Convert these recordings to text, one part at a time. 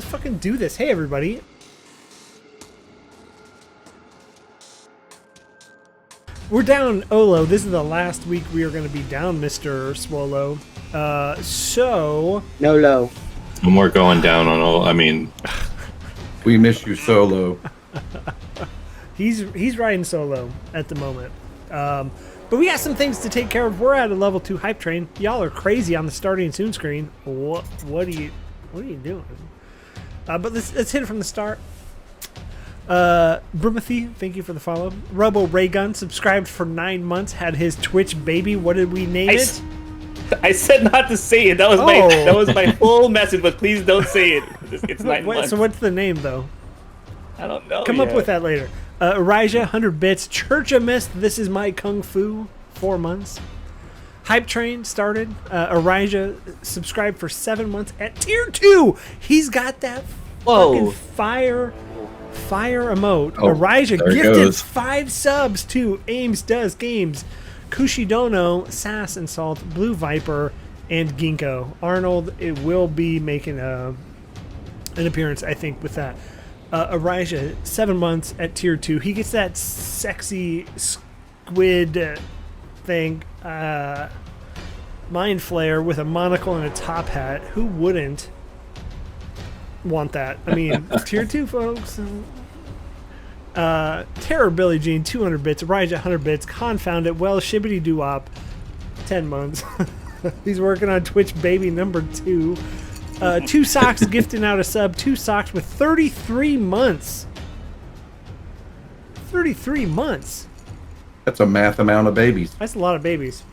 fucking do this. Hey, everybody. We're down Olo. This is the last week we are going to be down, Mr. Swallow. So... No low. And we're going down on all... I mean... We miss you solo. He's riding solo at the moment. But we got some things to take care of. We're at a level 2 hype train. Y'all are crazy on the starting soon screen. What are you doing? But let's hit it from the start. Brumathy, thank you for the follow. Robo Raygun subscribed for 9 months, had his Twitch baby. What did we name it? I said not to say it. That was my full message, but please don't say it. It's 9 months. So what's the name though? I don't know. Come up with that later. Elijah, 100 bits. Church of Mist, this is my Kung Fu, 4 months. Hype Train started. Elijah subscribed for 7 months at tier 2. He's got that fucking fire emote. Elijah gifted 5 subs to Ames Does Games, Kushidono, Sass and Salt, Blue Viper, and Ginkgo. Arnold, it will be making an appearance, I think, with that. Elijah, 7 months at tier 2. He gets that sexy squid thing, Mind Flare with a monocle and a top hat. Who wouldn't want that? I mean, tier 2, folks. Terror Billie Jean, 200 bits. Elijah, 100 bits. Confound It. Well, Shibbity Doo-Wop, 10 months. He's working on Twitch baby number 2. 2 Socks gifting out a sub. 2 Socks with 33 months. 33 months. That's a math amount of babies. That's a lot of babies.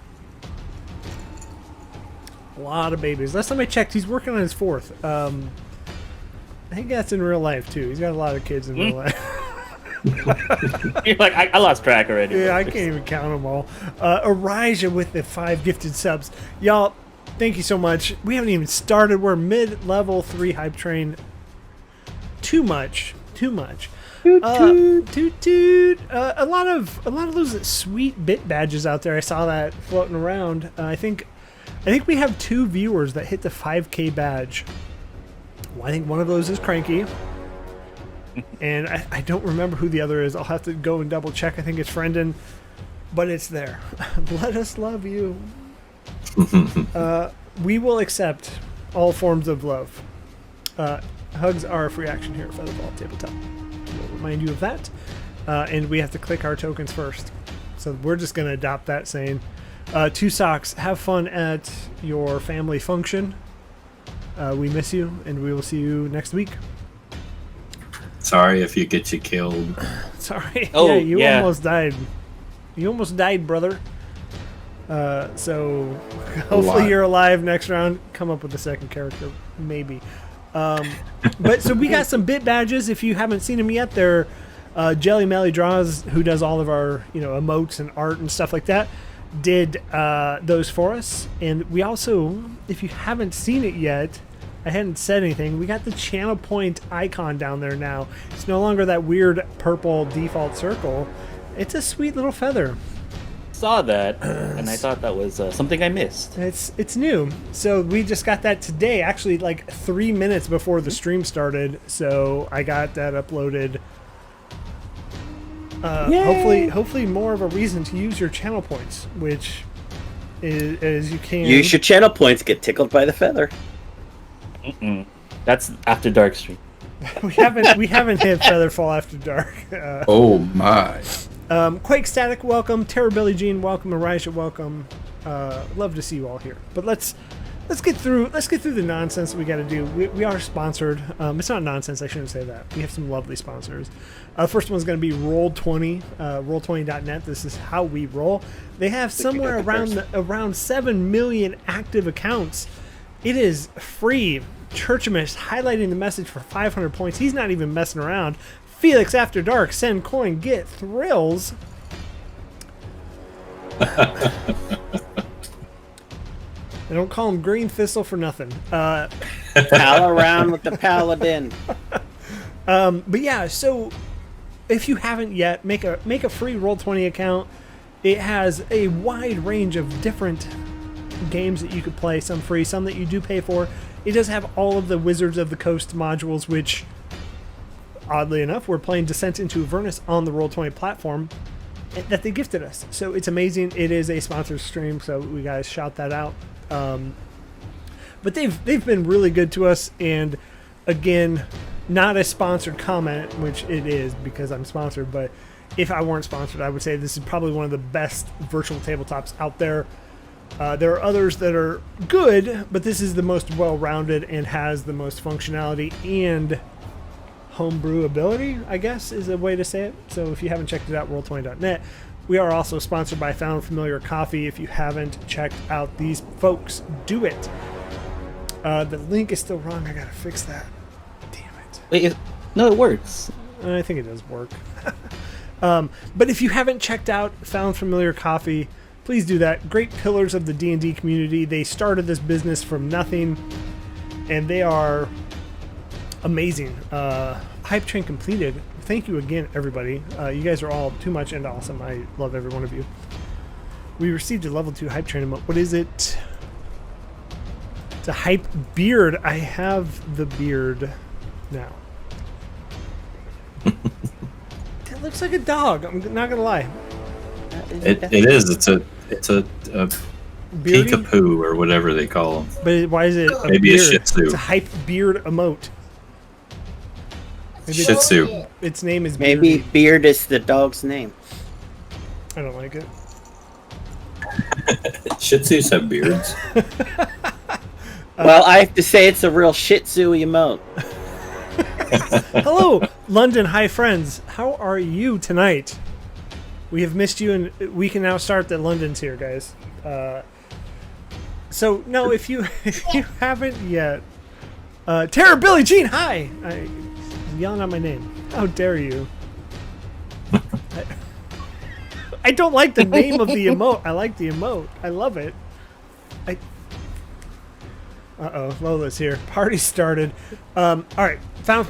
A lot of babies. Last time I checked, he's working on his 4th. I think that's in real life, too. He's got a lot of kids in real life. You're like, I lost track already. Yeah, I can't even count them all. Elijah with the 5 gifted subs. Y'all, thank you so much. We haven't even started. We're mid-level 3 hype train. Too much. Toot toot. A lot of those sweet bit badges out there. I saw that floating around. I think we have 2 viewers that hit the 5K badge. Well, I think one of those is Cranky. And I don't remember who the other is. I'll have to go and double check. I think it's Friendon. But it's there. Let us love you. We will accept all forms of love. Hugs are a free action here at FeatherFall Tabletop. We'll remind you of that. And we have to click our tokens first. So we're just going to adopt that saying. 2 Socks, have fun at your family function. We miss you, and we will see you next week. Sorry if you get you killed. Sorry. Oh, You almost died. You almost died, brother. So hopefully you're alive next round. Come up with a second character, maybe. But so we got some bit badges. If you haven't seen them yet, they're Jelly Melly Draws, who does all of our emotes and art and stuff like that, did those for us. And we also, if you haven't seen it yet, I hadn't said anything. We got the channel point icon down there now. It's no longer that weird purple default circle. It's a sweet little feather. Saw that, and I thought that was something I missed. It's new. So we just got that today, actually like 3 minutes before the stream started. So I got that uploaded. Hopefully more of a reason to use your channel points, which is you can use your channel points. Get tickled by the feather. That's after dark stream. we haven't hit FeatherFall After Dark. Oh my. Quake Static, welcome. Terror Billie Jean, welcome. Elijah, welcome. Love to see you all here. But let's get through the nonsense that we got to do. We are sponsored. It's not nonsense. I shouldn't say that. We have some lovely sponsors. First one's going to be Roll20, Roll20.net. This is how we roll. They have somewhere around 7 million active accounts. It is free. Churchamish highlighting the message for 500 points. He's not even messing around. Felix After Dark, send coin, get thrills. They don't call him Green Thistle for nothing. Pal around with the paladin. But yeah, so if you haven't yet, make a free Roll20 account. It has a wide range of different games that you could play, some free, some that you do pay for. It does have all of the Wizards of the Coast modules, which, oddly enough, we're playing Descent into Avernus on the Roll20 platform that they gifted us. So it's amazing. It is a sponsored stream, so we guys shout that out. But they've been really good to us, and again, not a sponsored comment, which it is because I'm sponsored, but if I weren't sponsored, I would say this is probably one of the best virtual tabletops out there. There are others that are good, but this is the most well-rounded and has the most functionality and homebrew ability, I guess is a way to say it. So if you haven't checked it out, roll20.net. We are also sponsored by Found Familiar Coffee. If you haven't checked out these folks, do it. The link is still wrong. I gotta fix that. Damn it. Wait, no, it works. I think it does work. But if you haven't checked out Found Familiar Coffee, please do that. Great pillars of the D&D community. They started this business from nothing, and they are amazing. Hype train completed. Thank you again, everybody. You guys are all too much and awesome. I love every one of you. We received a level 2 hype train emote. What is it? It's a hype beard. I have the beard now. It looks like a dog. I'm not gonna lie. It is. It's a Beardy? peekapoo or whatever they call them. But why is it Maybe a beard? Shih Tzu. It's a hype beard emote. Maybe Shih Tzu. its name is Maybe Beardy. Beard is the dog's name. I don't like it. Shih Tzus have beards. Well, I have to say it's a real Shih Tzu emote. Hello, London Hi friends. How are you tonight? We have missed you, and we can now start that London's here, guys. So no, if you haven't yet, Tara, Billy, Jean, hi. I'm yelling out my name. How dare you? I don't like the name of the emote. I like the emote. I love it. Uh-oh, Lola's here. Party started. All right, Found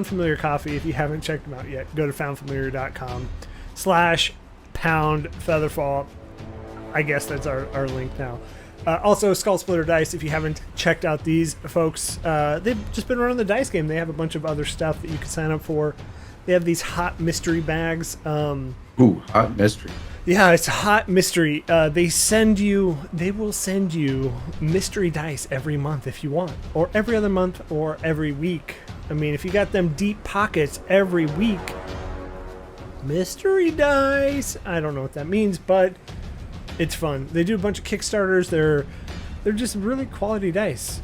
Familiar Coffee. If you haven't checked them out yet, go to foundfamiliar.com/pound FeatherFall. I guess that's our link now. Also, Skull Splitter Dice. If you haven't checked out these folks, they've just been running the dice game. They have a bunch of other stuff that you can sign up for. They have these hot mystery bags. Ooh, hot mystery. Yeah, it's a hot mystery. They will send you mystery dice every month if you want, or every other month, or every week. I mean, if you got them deep pockets every week, mystery dice. I don't know what that means, but it's fun. They do a bunch of Kickstarters. They're just really quality dice.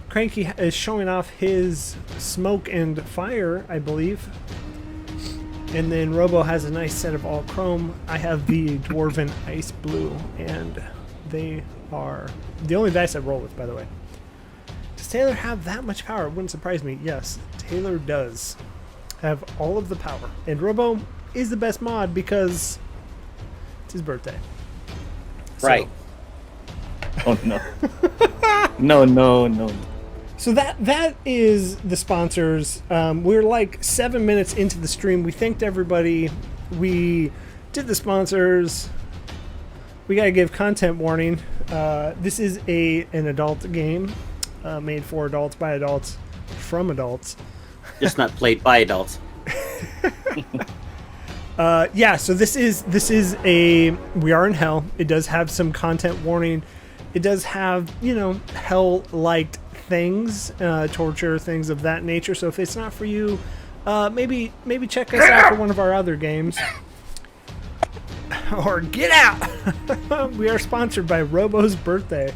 Cranky is showing off his smoke and fire, I believe. And then Robo has a nice set of all chrome. I have the Dwarven Ice Blue, and they are the only dice I roll with, by the way. Does Taylor have that much power? It wouldn't surprise me. Yes, Taylor does have all of the power. And Robo is the best mod because it's his birthday. Right. Oh no. No. So that is the sponsors. We're like 7 minutes into the stream. We thanked everybody. We did the sponsors. We gotta give content warning. This is an adult game, made for adults by adults from adults. Just not played by adults. Yeah. So this is we are in hell. It does have some content warning. It does have hell-like things, torture, things of that nature. So if it's not for you, maybe check us out for one of our other games, or get out. We are sponsored by Robo's birthday.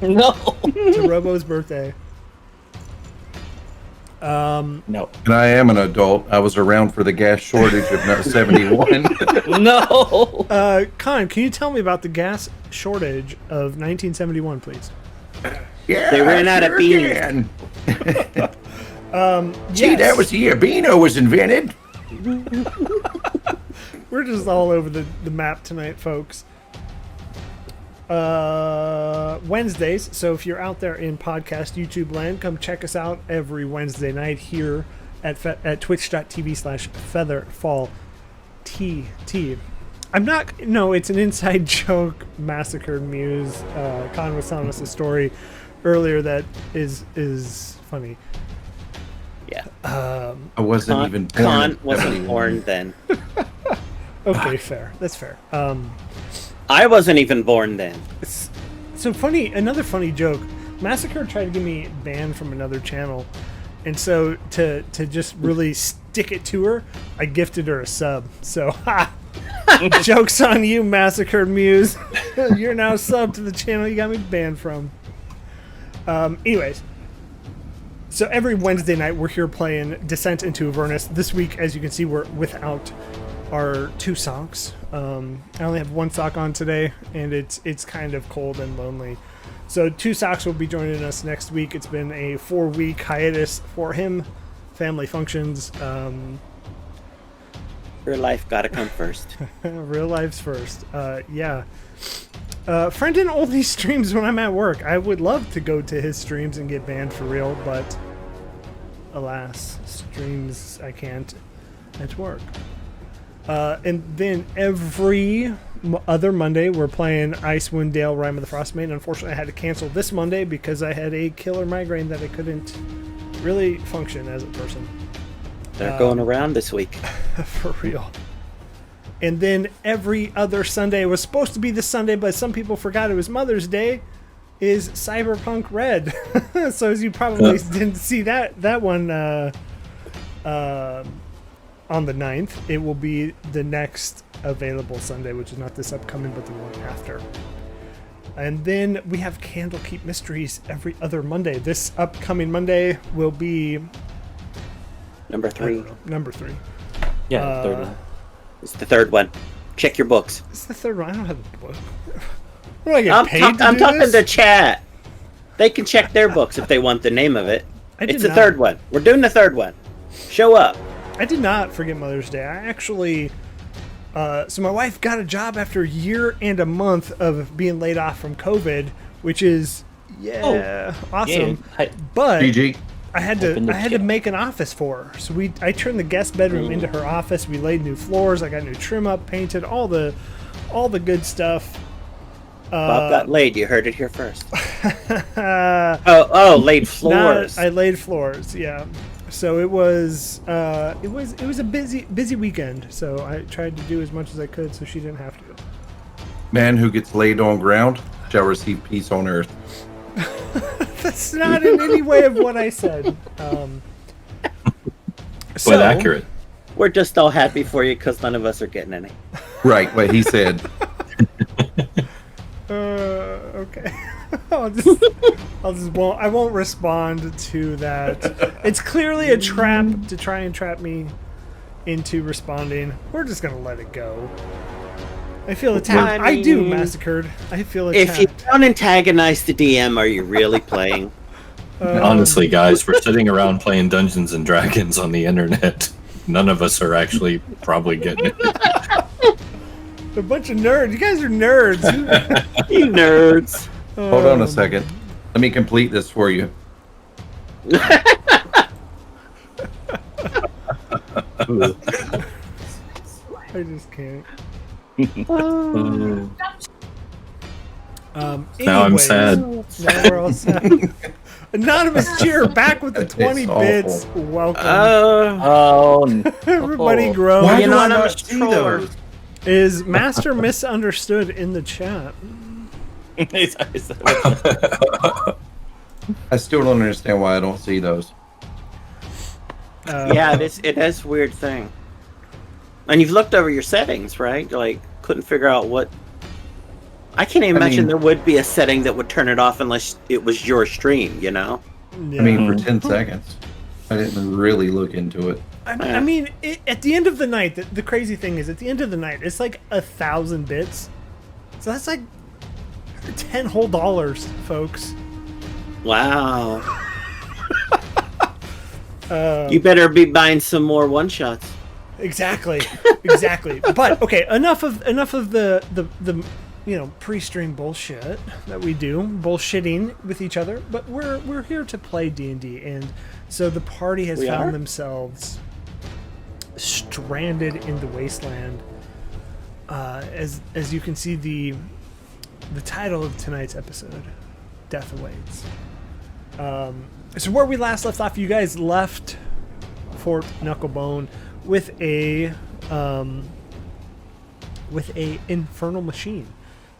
No. It's Robo's birthday. No. And I am an adult. I was around for the gas shortage of 71. No. Con, can you tell me about the gas shortage of 1971, please? Yeah, They ran out of sure beans. can. Gee, Yes. that was the year Beano was invented. We're just all over the map tonight, folks. Wednesdays, so if you're out there in podcast YouTube land, come check us out every Wednesday night here at twitch.tv/FeatherFall TT. No, it's an inside joke. Massacred Muse. Con was telling us a story earlier that is funny. Yeah. I wasn't even born. Con wasn't born then. Okay, fair. That's fair. I wasn't even born then. So funny. Another funny joke. Massacre tried to get me banned from another channel, and so to just really stick it to her, I gifted her a sub. So, ha! Joke's on you, Massacre Muse. You're now sub to the channel you got me banned from. Anyways, so every Wednesday night we're here playing Descent into Avernus. This week, as you can see, we're without our 2 socks. I only have 1 sock on today, and it's kind of cold and lonely. So 2 socks will be joining us next week. It's been a 4-week hiatus for him. Family functions. Your life gotta come first. Real life's first. Yeah. Friendin only streams when I'm at work. I would love to go to his streams and get banned for real, but alas, streams I can't at work. And then every other Monday we're playing Icewind Dale Rime of the Frostmaiden. Unfortunately, I had to cancel this Monday because I had a killer migraine that I couldn't really function as a person. They're going around this week. For real. And then every other Sunday was supposed to be this Sunday, but some people forgot it was Mother's Day, is Cyberpunk Red. So as you probably didn't see that one on the 9th, it will be the next available Sunday, which is not this upcoming, but the one after. And then we have Candlekeep Mysteries every other Monday. This upcoming Monday will be... Number 3. Number 3. Yeah, the third one. It's the 3rd one. Check your books. It's the 3rd one. I don't have the book. What, do I get I'm paid to I'm do talking this? to chat. They can check their books if they want the name of it. I did It's the not. 3rd one. We're doing the 3rd one. Show up. I did not forget Mother's Day. I actually... so my wife got a job after a year and a month of being laid off from COVID, which is, awesome. Yeah. But GG. I had to make an office for her. So I turned the guest bedroom into her office. We laid new floors. I got new trim up, painted, all the good stuff. Bob got laid. You heard it here first. Uh, Laid floors. I laid floors. Yeah. So it was a busy weekend. So I tried to do as much as I could so she didn't have to. Man who gets laid on ground shall receive peace on earth. That's not in any way of what I said. But accurate. We're just all happy for you because none of us are getting any. Right, what he said. Okay. I won't respond to that. It's clearly a trap to try and trap me into responding. We're just gonna let it go. I feel attacked. I do, Massacred. I feel attacked. If you don't antagonize the DM, are you really playing? Honestly, guys, we're sitting around playing Dungeons and Dragons on the internet. None of us are actually probably getting it. A bunch of nerds. You guys are nerds. You nerds. Hold on a second. Let me complete this for you. I just can't. Now I'm anyways, sad. Now we're all sad. Anonymous Cheer back with the 20 It's bits. awful. Welcome. Oh, no. Everybody grow. Why do I Anonymous not see troller. those? Is Master misunderstood in the chat? I still don't understand why I don't see those. Yeah, it is a weird thing. And you've looked over your settings, right? Like, couldn't figure out what... I can't imagine there would be a setting that would turn it off unless it was your stream, you know? Yeah. I mean, for 10 seconds. I didn't really look into it. I mean, at the end of the night, the crazy thing is, at the end of the night, it's like 1,000 bits. So that's like $10 whole, folks. Wow. You better be buying some more one-shots. Exactly. But okay, enough of the pre-stream bullshit that we do, bullshitting with each other. But we're here to play D&D, and so the party has found themselves stranded in the wasteland. As you can see, the title of tonight's episode, Death Awaits. So where we last left off, you guys left Fort Knucklebone with a infernal machine.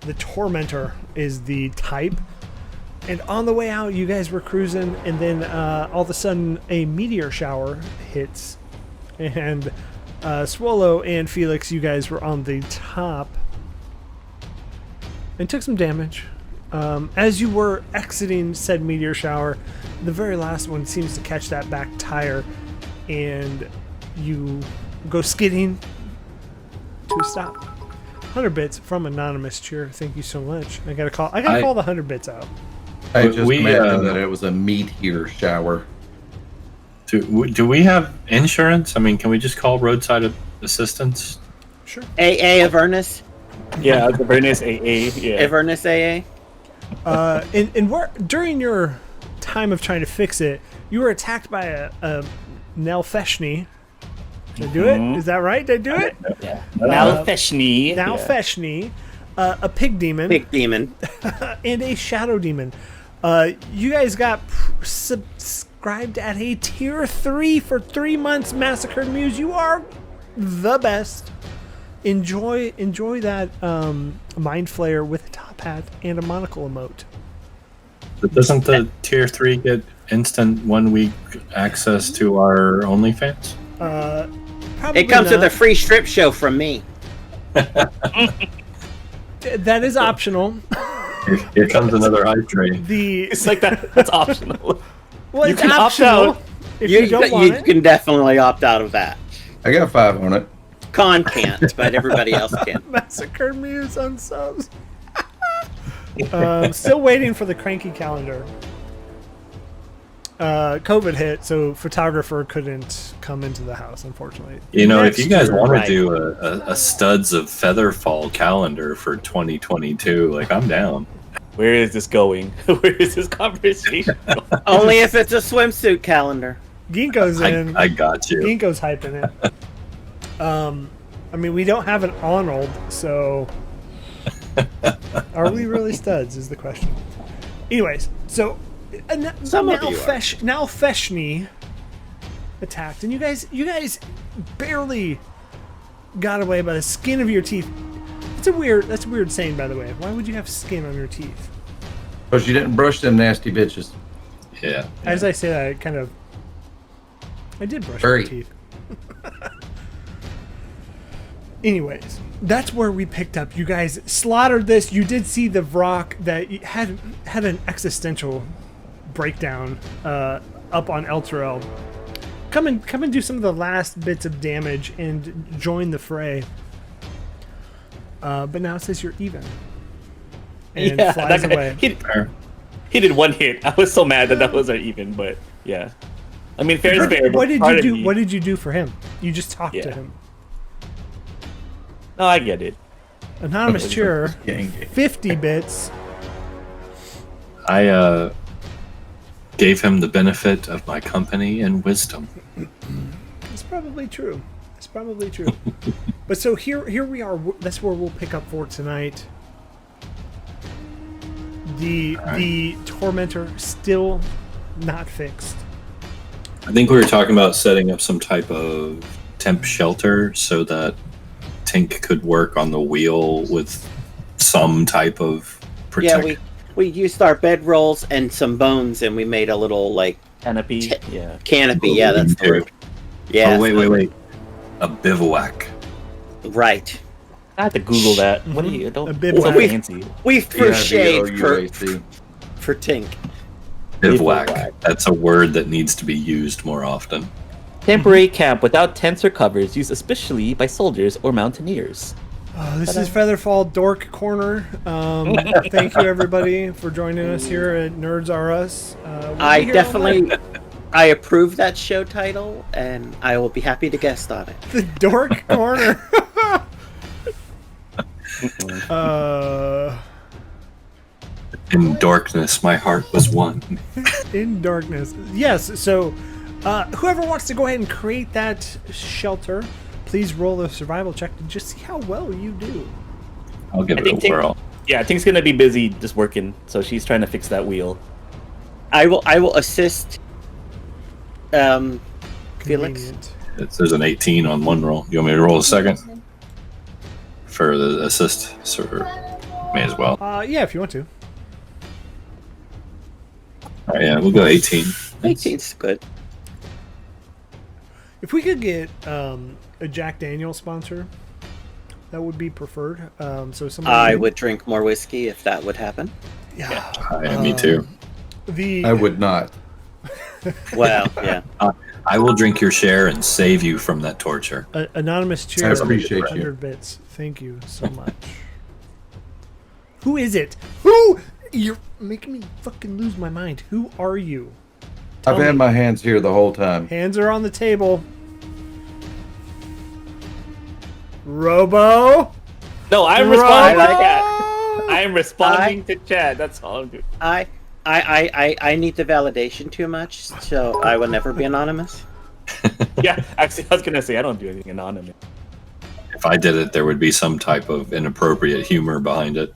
The Tormentor is the type. And on the way out, you guys were cruising, and then all of a sudden, a meteor shower hits. And Swallow and Felix, you guys were on the top and took some damage. As you were exiting said meteor shower, the very last one seems to catch that back tire, and you go skidding to a stop. 100 bits from Anonymous Cheer. Thank you so much. I gotta call the 100 bits out. I just imagined that it was a meteor shower. Do we have insurance? I mean, can we just call Roadside Assistance? Sure. AA Avernus. Yeah, the Avernus AA. Yeah. Avernus AA. And where, during your time of trying to fix it, you were attacked by a Nalfeshni. Did I do it? Is that right? Did I do it? Yeah. Nalfeshni. Nalfeshni, a pig demon. Big demon. And a shadow demon. You guys got subscribed at a tier 3 for 3 months. Massacred Muse, you are the best. Enjoy that mind flayer with a top hat and a monocle emote. But doesn't the tier 3 get instant 1 week access to our OnlyFans? Probably It comes not. with a free strip show from me. That is optional. Here comes another hype train. It's like that. That's optional. Well, You it's can opt optional out. if you don't want You it. can definitely opt out of that. I got 5 on it. Con can't, but everybody else can. Massacred Muse on subs. Still waiting for the cranky calendar. COVID hit, so photographer couldn't come into the house, unfortunately. You know, if you guys want right. to do a Studs of FeatherFall calendar for 2022, like, I'm down. Where is this going? Where is this conversation going? Only if it's a swimsuit calendar. Ginkgo's in. I got you. Ginkgo's hyping it. I mean, we don't have an Arnold, so are we really studs? Is the question. Anyways, so Some of you are. Nalfeshni attacked, and you guys barely got away by the skin of your teeth. That's a weird saying, by the way. Why would you have skin on your teeth? Because you didn't brush them nasty bitches. Yeah. As I say that, I did brush Hurry. my teeth. Anyways, that's where we picked up. You guys slaughtered this. You did see the Vrock that had an existential breakdown up on Elturel. Come and do some of the last bits of damage and join the fray. But now it says you're even. And Yeah, flies that guy, away. he did 1 hit. I was so mad that was our even, but yeah. I mean, fair is fair. What but did part you of do? me- What did you do for him? You just talked to Yeah. him. No, I get it. Anonymous cheerer, Gang. 50 bits. I gave him the benefit of my company and wisdom. It's probably true. It's probably true. But so here we are. That's where we'll pick up for tonight. The Tormentor still not fixed. I think we were talking about setting up some type of temp shelter so that Tink could work on the wheel with some type of protection. Yeah, we used our bed rolls and some bones, and we made a little Canopy. Yeah. canopy. Yeah, that's the word. Yeah. Oh, wait. A bivouac. Right. I had to Google that. What do you? Don't. A bivouac. It's so fancy. We crocheted B-O-U-A-C. for Tink. Bivouac. That's a word that needs to be used more often. Temporary camp without tents or covers, used especially by soldiers or mountaineers. Oh, this is Featherfall Dork Corner. Thank you everybody for joining us here at Nerds R Us. We'll be I here all definitely, night. I approve that show title, and I will be happy to guest on it. The Dork Corner. In darkness, my heart was one. In darkness. Yes, so whoever wants to go ahead and create that shelter, please roll a survival check to just see how well you do. I'll give I it think a whirl. Yeah, Tink's gonna be busy just working, so she's trying to fix that wheel. I will assist. Felix. Convenient. There's an 18 on one roll. You want me to roll a second for the assist? So may as well. Yeah, if you want to. All right, yeah, we'll go 18. 18's good. If we could get a Jack Daniel sponsor, that would be preferred. So somebody I would drink more whiskey if that would happen. Yeah. Me too. I would not. Well, yeah. I will drink your share and save you from that torture. Anonymous cheer. I appreciate 100 you. bits. Thank you so much. Who is it? Who? You're making me fucking lose my mind. Who are you? I've had my hands here the whole time. Hands are on the table. Robo? No, I'm responding to Robo? chat. I'm responding to chat. That's all I'm doing. I need the validation too much, so I will never be anonymous. Yeah, actually, I was gonna say I don't do anything anonymous. If I did it, there would be some type of inappropriate humor behind it.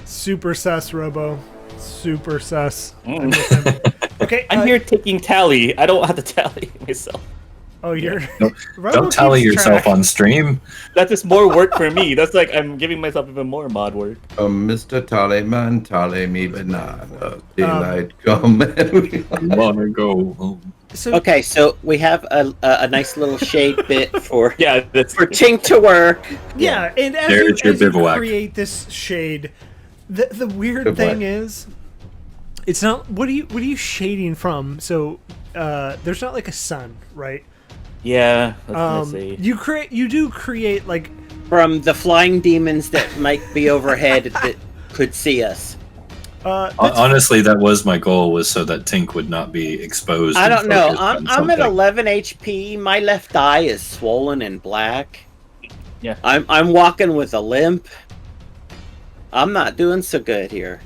Super sus, Robo. Super sus. Mm. Okay, I'm here taking tally. I don't have to tally myself. Oh, you're. Robo Don't tally keeps yourself track. on stream. That's just more work for me. That's like I'm giving myself even more mod work. Mr. Tallyman, tally me banana. Daylight come and we... Wanna go home. So, Okay, so we have a nice little shade bit for Yeah, that's for Tink to work. yeah, and as There's you, your as you bivouac. create this shade, the weird Bivouac. thing is, it's not. What are you shading from? So, there's not like a sun, right? yeah. I was gonna say. You do create like From the flying demons that might be overhead that could see us. that's- Honestly, that was my goal, was so that Tink would not be exposed. I and don't know. focused on I'm at something. 11 HP. My left eye is swollen and black. Yeah. I'm walking with a limp. I'm not doing so good here.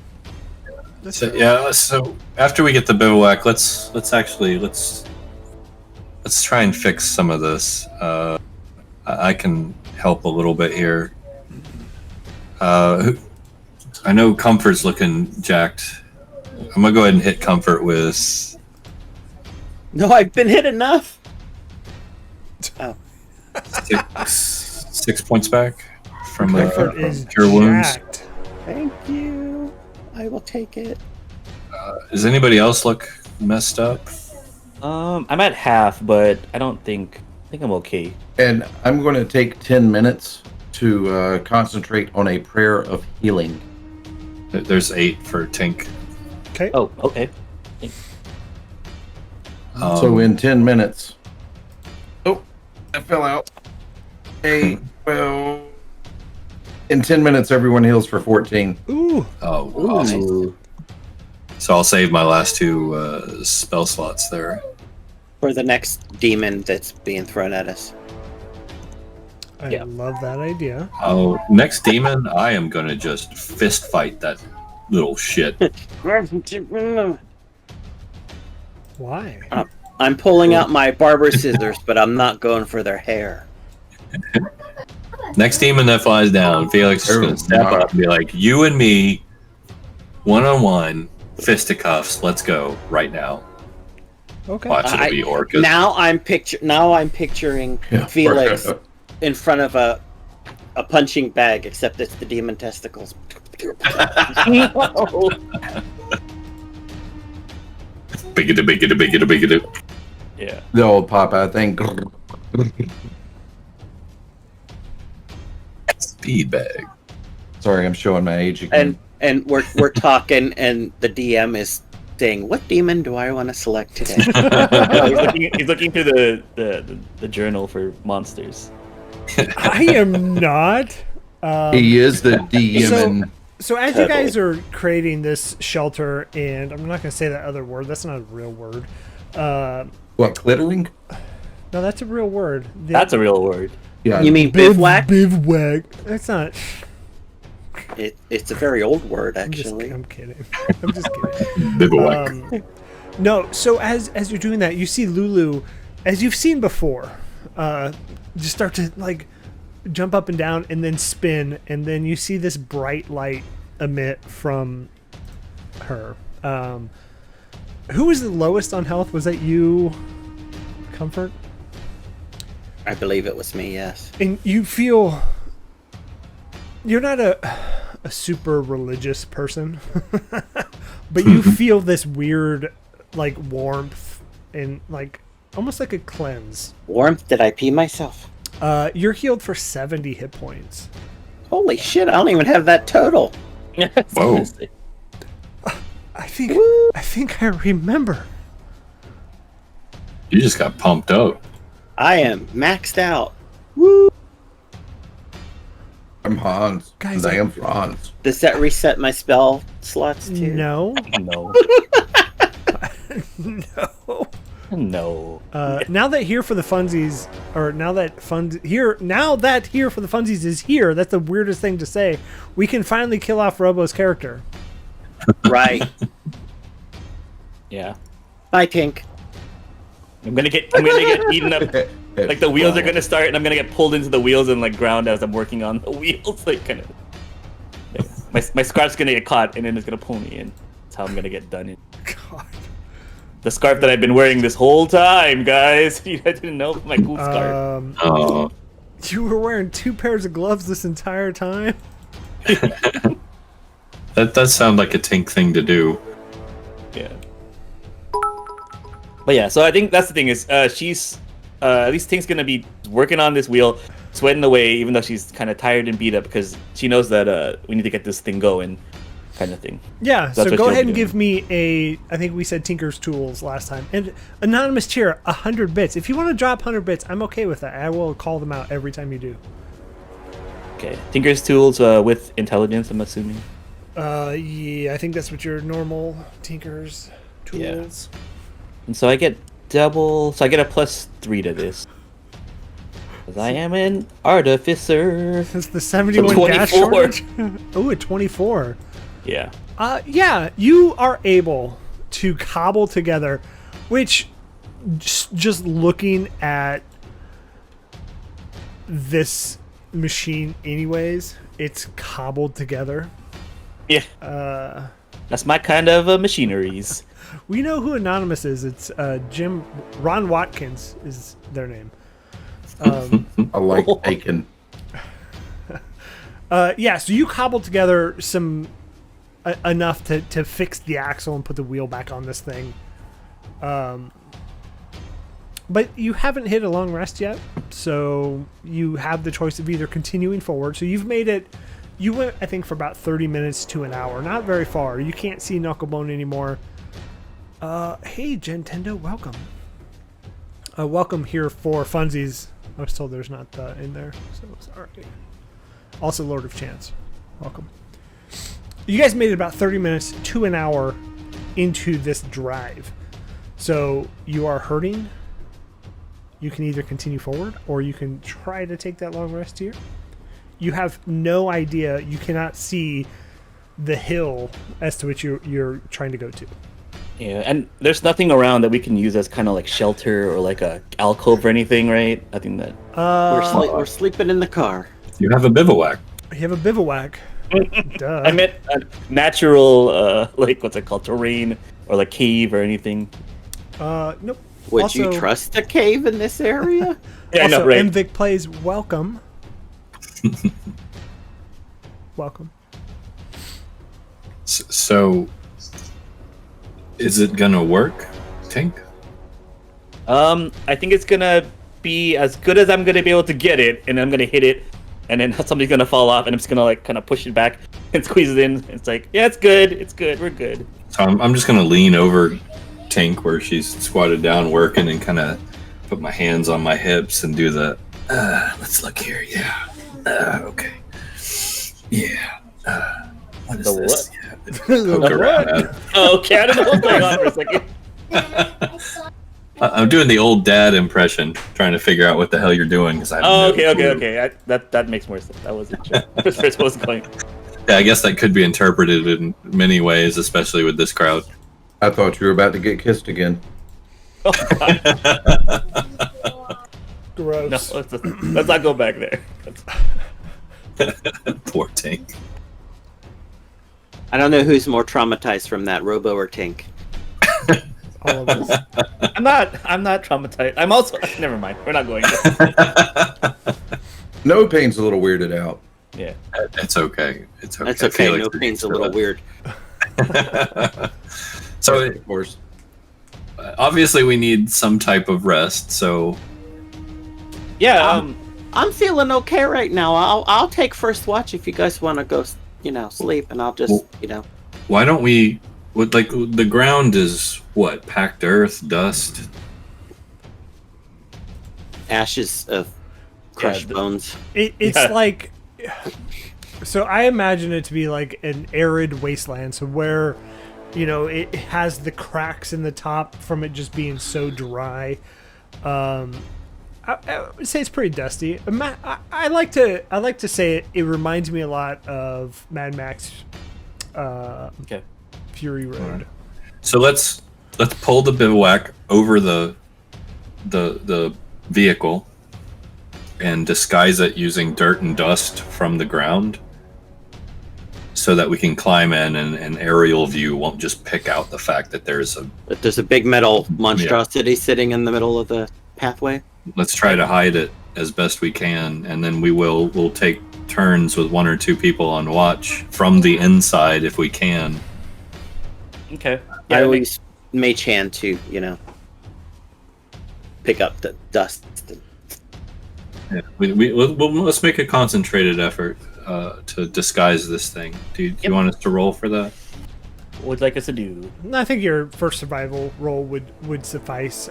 So, yeah. So after we get the bivouac, let's try and fix some of this. I can help a little bit here. I know Comfort's looking jacked. I'm gonna go ahead and hit Comfort with. No, I've been hit enough. Oh, 6 points back from Comfort is cure wounds. jacked. thank you. I will take it. Does anybody else look messed up? I'm at half, but I think I'm okay. And I'm going to take 10 minutes to concentrate on a prayer of healing. There's 8 for Tink. Okay. Oh, okay. So in 10 minutes... Oh, I fell out. Hey, well... In 10 minutes, everyone heals for 14. Ooh. Oh, awesome. So I'll save my last 2 spell slots there. For the next demon that's being thrown at us. I Yeah. love that idea. Oh, next demon, I am gonna just fist fight that little shit. Why? I'm pulling out my barber scissors, but I'm not going for their hair. Next demon that flies down, Felix is gonna step up and be like, "You and me, 1-on-1, fisticuffs. Let's go right now." Okay. Watch it'll be orcas. Now I'm picturing Felix in front of a punching bag, except it's the demon testicles. Biggity. Yeah. The old Popeye thing. Speed bag. Sorry, I'm showing my age again. And we're talking, and the DM is saying, "What demon do I want to select today?" He's looking through the journal for monsters. I am not. He is the demon. So as you guys are creating this shelter, and I'm not going to say that other word. That's not a real word. What, clittering? No, that's a real word. That's a real word. Yeah. You mean bivouac? Bivouac. That's not. It's a very old word, I'm actually. kidding. I'm just kidding. Bivouac. No, so as you're doing that, you see Lulu, as you've seen before, just start to like jump up and down and then spin, and then you see this bright light emit from her. Who was the lowest on health? Was that you, Comfort? I believe it was me. Yes. And you feel you're not a super religious person, but you feel this weird like warmth and like almost like a cleanse. Warmth? Did I pee myself? You're healed for 70 hit points. Holy shit! I don't even have that total. Whoa. I think I remember. You just got pumped up. I am maxed out. I'm Hans. Guys, I am Franz. Does that reset my spell slots too? No. No. No. No. Now that here for the funsies, or now that here for the funsies is here. That's the weirdest thing to say. We can finally kill off Robo's character. Right. Yeah. Bye, Tink. I'm gonna get eaten up. Like the wheels are gonna start, and I'm gonna get pulled into the wheels and like ground as I'm working on the wheels. Like kind of. Like, my scarf's gonna get caught, and then it's gonna pull me in. That's how I'm gonna get done in. God. The scarf that I've been wearing this whole time, guys. You guys didn't know my cool scarf. Oh, You were wearing 2 pairs of gloves this entire time? that does sound like a Tink thing to do. Yeah. But yeah, so I think that's the thing is she's at least Tink's gonna be working on this wheel, sweating away, even though she's kind of tired and beat up because she knows that we need to get this thing going, kind of thing. Yeah, That's so what go she'll ahead be and doing. give me I think we said Tinker's Tools last time. And Anonymous Cheer, 100 bits. If you want to drop 100 bits, I'm okay with that. I will call them out every time you do. Okay, Tinker's Tools with intelligence, I'm assuming. Yeah, I think that's what your normal Tinker's Tools. And so I get double, so I get a +3 to this. Because I am an artificer. It's the 71 So gas 24. shortage. Oh, at 24. Yeah. Yeah, you are able to cobble together, which just looking at this machine anyways, it's cobbled together. Yeah. That's my kind of machineries. We know who Anonymous is. It's Ron Watkins is their name. I like bacon. Yeah, so you cobbled together some enough to fix the axle and put the wheel back on this thing. But you haven't hit a long rest yet, so you have the choice of either continuing forward. So you've made it. You went, I think, for about 30 minutes to an hour. Not very far. You can't see Knucklebone anymore. Hey, Gentendo, welcome. Welcome here for funsies. I was told there's not in there, so sorry. Also, Lord of Chance, welcome. You guys made it about 30 minutes to an hour into this drive. So you are hurting. You can either continue forward or you can try to take that long rest here. You have no idea. You cannot see the hill as to which you're trying to go to. Yeah, and there's nothing around that we can use as kind of like shelter or like a alcove or anything, right? I think that We're sleeping in the car. You have a bivouac. You have a bivouac. Duh. I meant a natural, like what's it called, terrain or like cave or anything. Nope. Would Also- you trust a cave in this area? Yeah, I know, Also, right? MVic plays welcome. Welcome. So, is it gonna work, Tink? I think it's gonna be as good as I'm gonna be able to get it, and I'm gonna hit it, and then something's gonna fall off, and I'm just gonna like kind of push it back and squeeze it in. It's like, yeah, it's good, we're good. So I'm just gonna lean over Tink where she's squatted down working and kind of put my hands on my hips and do the let's look here, yeah, okay, yeah, what is The this? what? Yeah, poke around at it. Oh, okay, I don't know what's going on for a second. I'm doing the old dad impression, trying to figure out what the hell you're doing because I have Oh, no clue. okay. That makes more sense. That wasn't sure. That's where it was going. Yeah, I guess that could be interpreted in many ways, especially with this crowd. I thought you were about to get kissed again. Oh, God. Gross. No, let's not go back there. Poor Tink. I don't know who's more traumatized from that, Robo or Tink. all of us. I'm not traumatized. I'm also. Never mind. We're not going there. No Pain's a little weirded out. Yeah. It's okay. It's okay. That's okay. Felix No Pain's a little weird. So Of course. obviously we need some type of rest. So Yeah. I'm feeling okay right now. I'll take first watch if you guys want to go, sleep, and I'll just, why don't we? Like the ground is what? Packed earth, dust. ashes of crushed Yeah, bones. It's Yeah. like, so I imagine it to be like an arid wasteland. So where, it has the cracks in the top from it just being so dry. I would say it's pretty dusty. I like to say it reminds me a lot of Mad Max. Okay. Fury Road. So let's pull the bivouac over the vehicle and disguise it using dirt and dust from the ground, so that we can climb in and an aerial view won't just pick out the fact that there's There's a big metal monstrosity sitting in the middle of the pathway. Let's try to hide it as best we can, and then we'll take turns with 1 or 2 people on watch from the inside if we can. Okay. I Yeah. always mage hand to, pick up the dust. Yeah, let's make a concentrated effort to disguise this thing. Do you want us to roll for that? What would you like us to do? I think your first survival roll would suffice.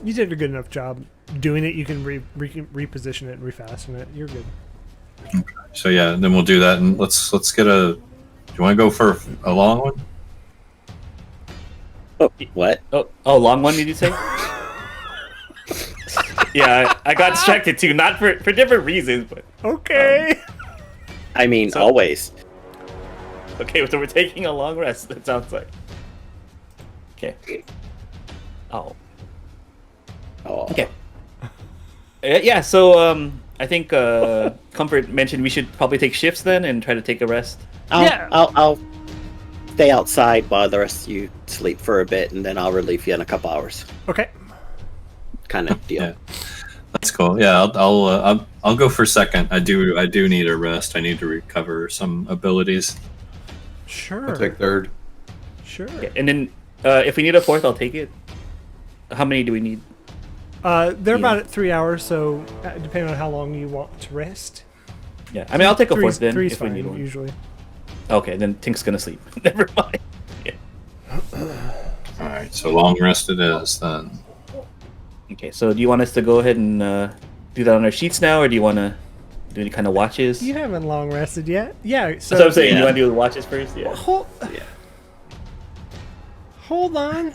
You did a good enough job doing it. You can reposition it and refasten it. You're good. So yeah, then we'll do that, and let's get a. Do you want to go for a long one? Oh, what? Oh, long one, did you say? Yeah, I got distracted too. Not for different reasons, but Okay. I mean, So- always. okay. So we're taking a long rest. It sounds like. Okay. Oh. Oh. Okay. Yeah. So I think Comfort mentioned we should probably take shifts then and try to take a rest. I'll stay outside while the rest of you sleep for a bit, and then I'll relieve you in a couple hours. Okay. Kind of deal. Yeah, that's cool. Yeah, I'll go for second. I do need a rest. I need to recover some abilities. Sure. I'll take third. Sure. Okay. And then if we need a fourth, I'll take it. How many do we need? They're about at 3 hours, so depending on how long you want to rest. Yeah. I mean, I'll take a fourth then Three's if we fine need one. usually. Okay. Then Tink's gonna sleep. Never mind. Yeah. All right, so long rest it is then. Okay. So do you want us to go ahead and do that on our sheets now, or do you want to do any kind of watches? You haven't long rested yet. Yeah. So That's what I'm saying. Yeah. You want to do the watches first? Yeah. Hold on.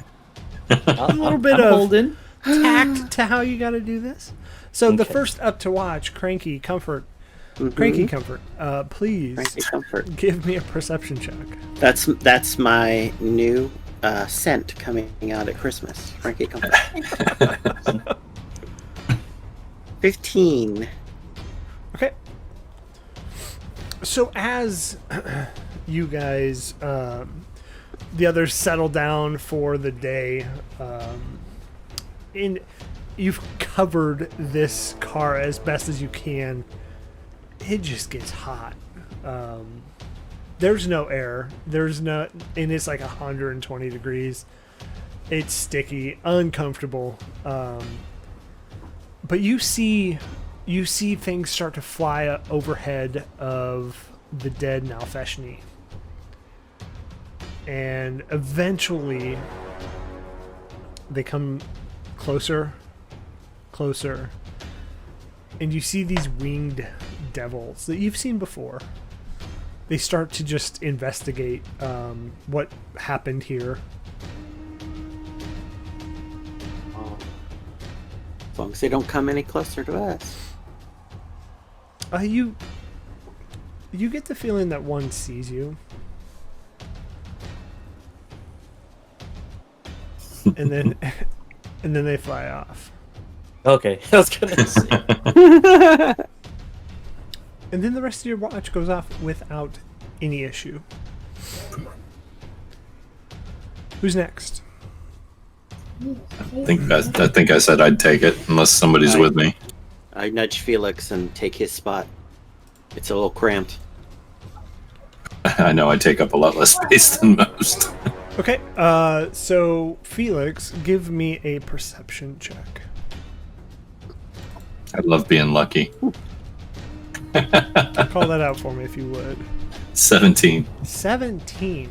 A little bit of- holding. Tact to how you got to do this. So the Okay. first up to watch, Cranky Comfort. Cranky Comfort. Please Cranky Comfort. give me a perception check. That's my new scent coming out at Christmas. Cranky Comfort. 15. Okay. So as you guys, the others settle down for the day, you've covered this car as best as you can. It just gets hot. There's no air. And it's like 120 degrees. It's sticky, uncomfortable. But you see things start to fly overhead of the dead Nalfeshni. And eventually they come closer, and you see these winged devils that you've seen before. They start to just investigate what happened here. As long as they don't come any closer to us. You get the feeling that one sees you. And then they fly off. Okay. I was gonna say. And then the rest of your watch goes off without any issue. Who's next? I think I said I'd take it unless somebody's Right. with me. I nudge Felix and take his spot. It's a little cramped. I know I take up a lot less space than most. Okay, so Felix, give me a perception check. I love being lucky. Call that out for me if you would. 17. 17.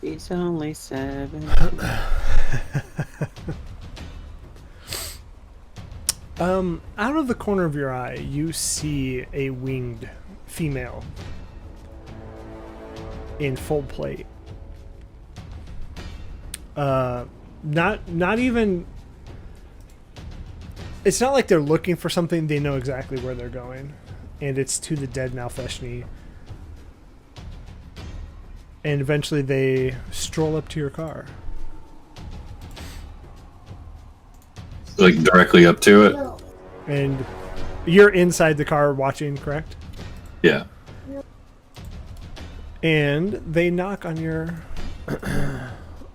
He's only 7. Out of the corner of your eye, you see a winged female in full plate. Not even. It's not like they're looking for something. They know exactly where they're going, and it's to the dead Nalfeshni. And eventually, they stroll up to your car. Like directly up to it? And you're inside the car watching, correct? Yeah. And they knock on your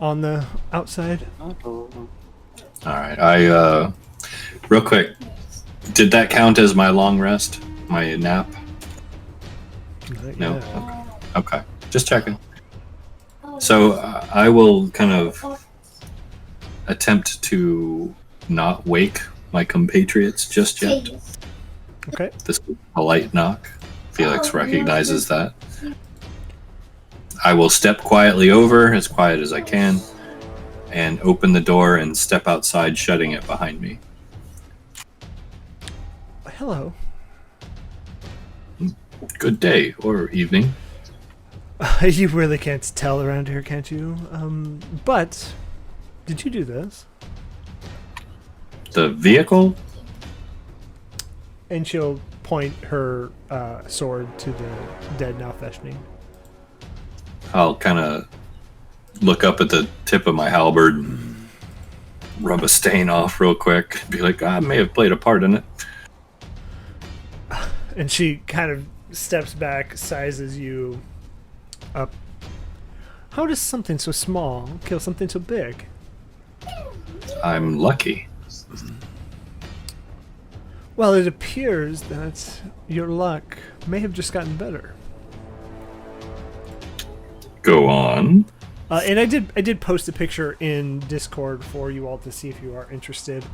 on the outside. Alright. I real quick. Did that count as my long rest? My nap? No? Yeah. Okay. Just checking. So I will kind of attempt to not wake my compatriots just yet. Okay. This is a light knock. Felix recognizes that. I will step quietly over, as quiet as I can, and open the door and step outside, shutting it behind me. Hello. Good day or evening. You really can't tell around here, can't you? But did you do this? The vehicle? And she'll point her sword to the dead Nalfeshni. I'll kind of look up at the tip of my halberd and rub a stain off real quick. Be like, I may have played a part in it. And she kind of steps back, sizes you up. How does something so small kill something so big? I'm lucky. Well, it appears that your luck may have just gotten better. Go on. And I did post a picture in Discord for you all to see if you are interested.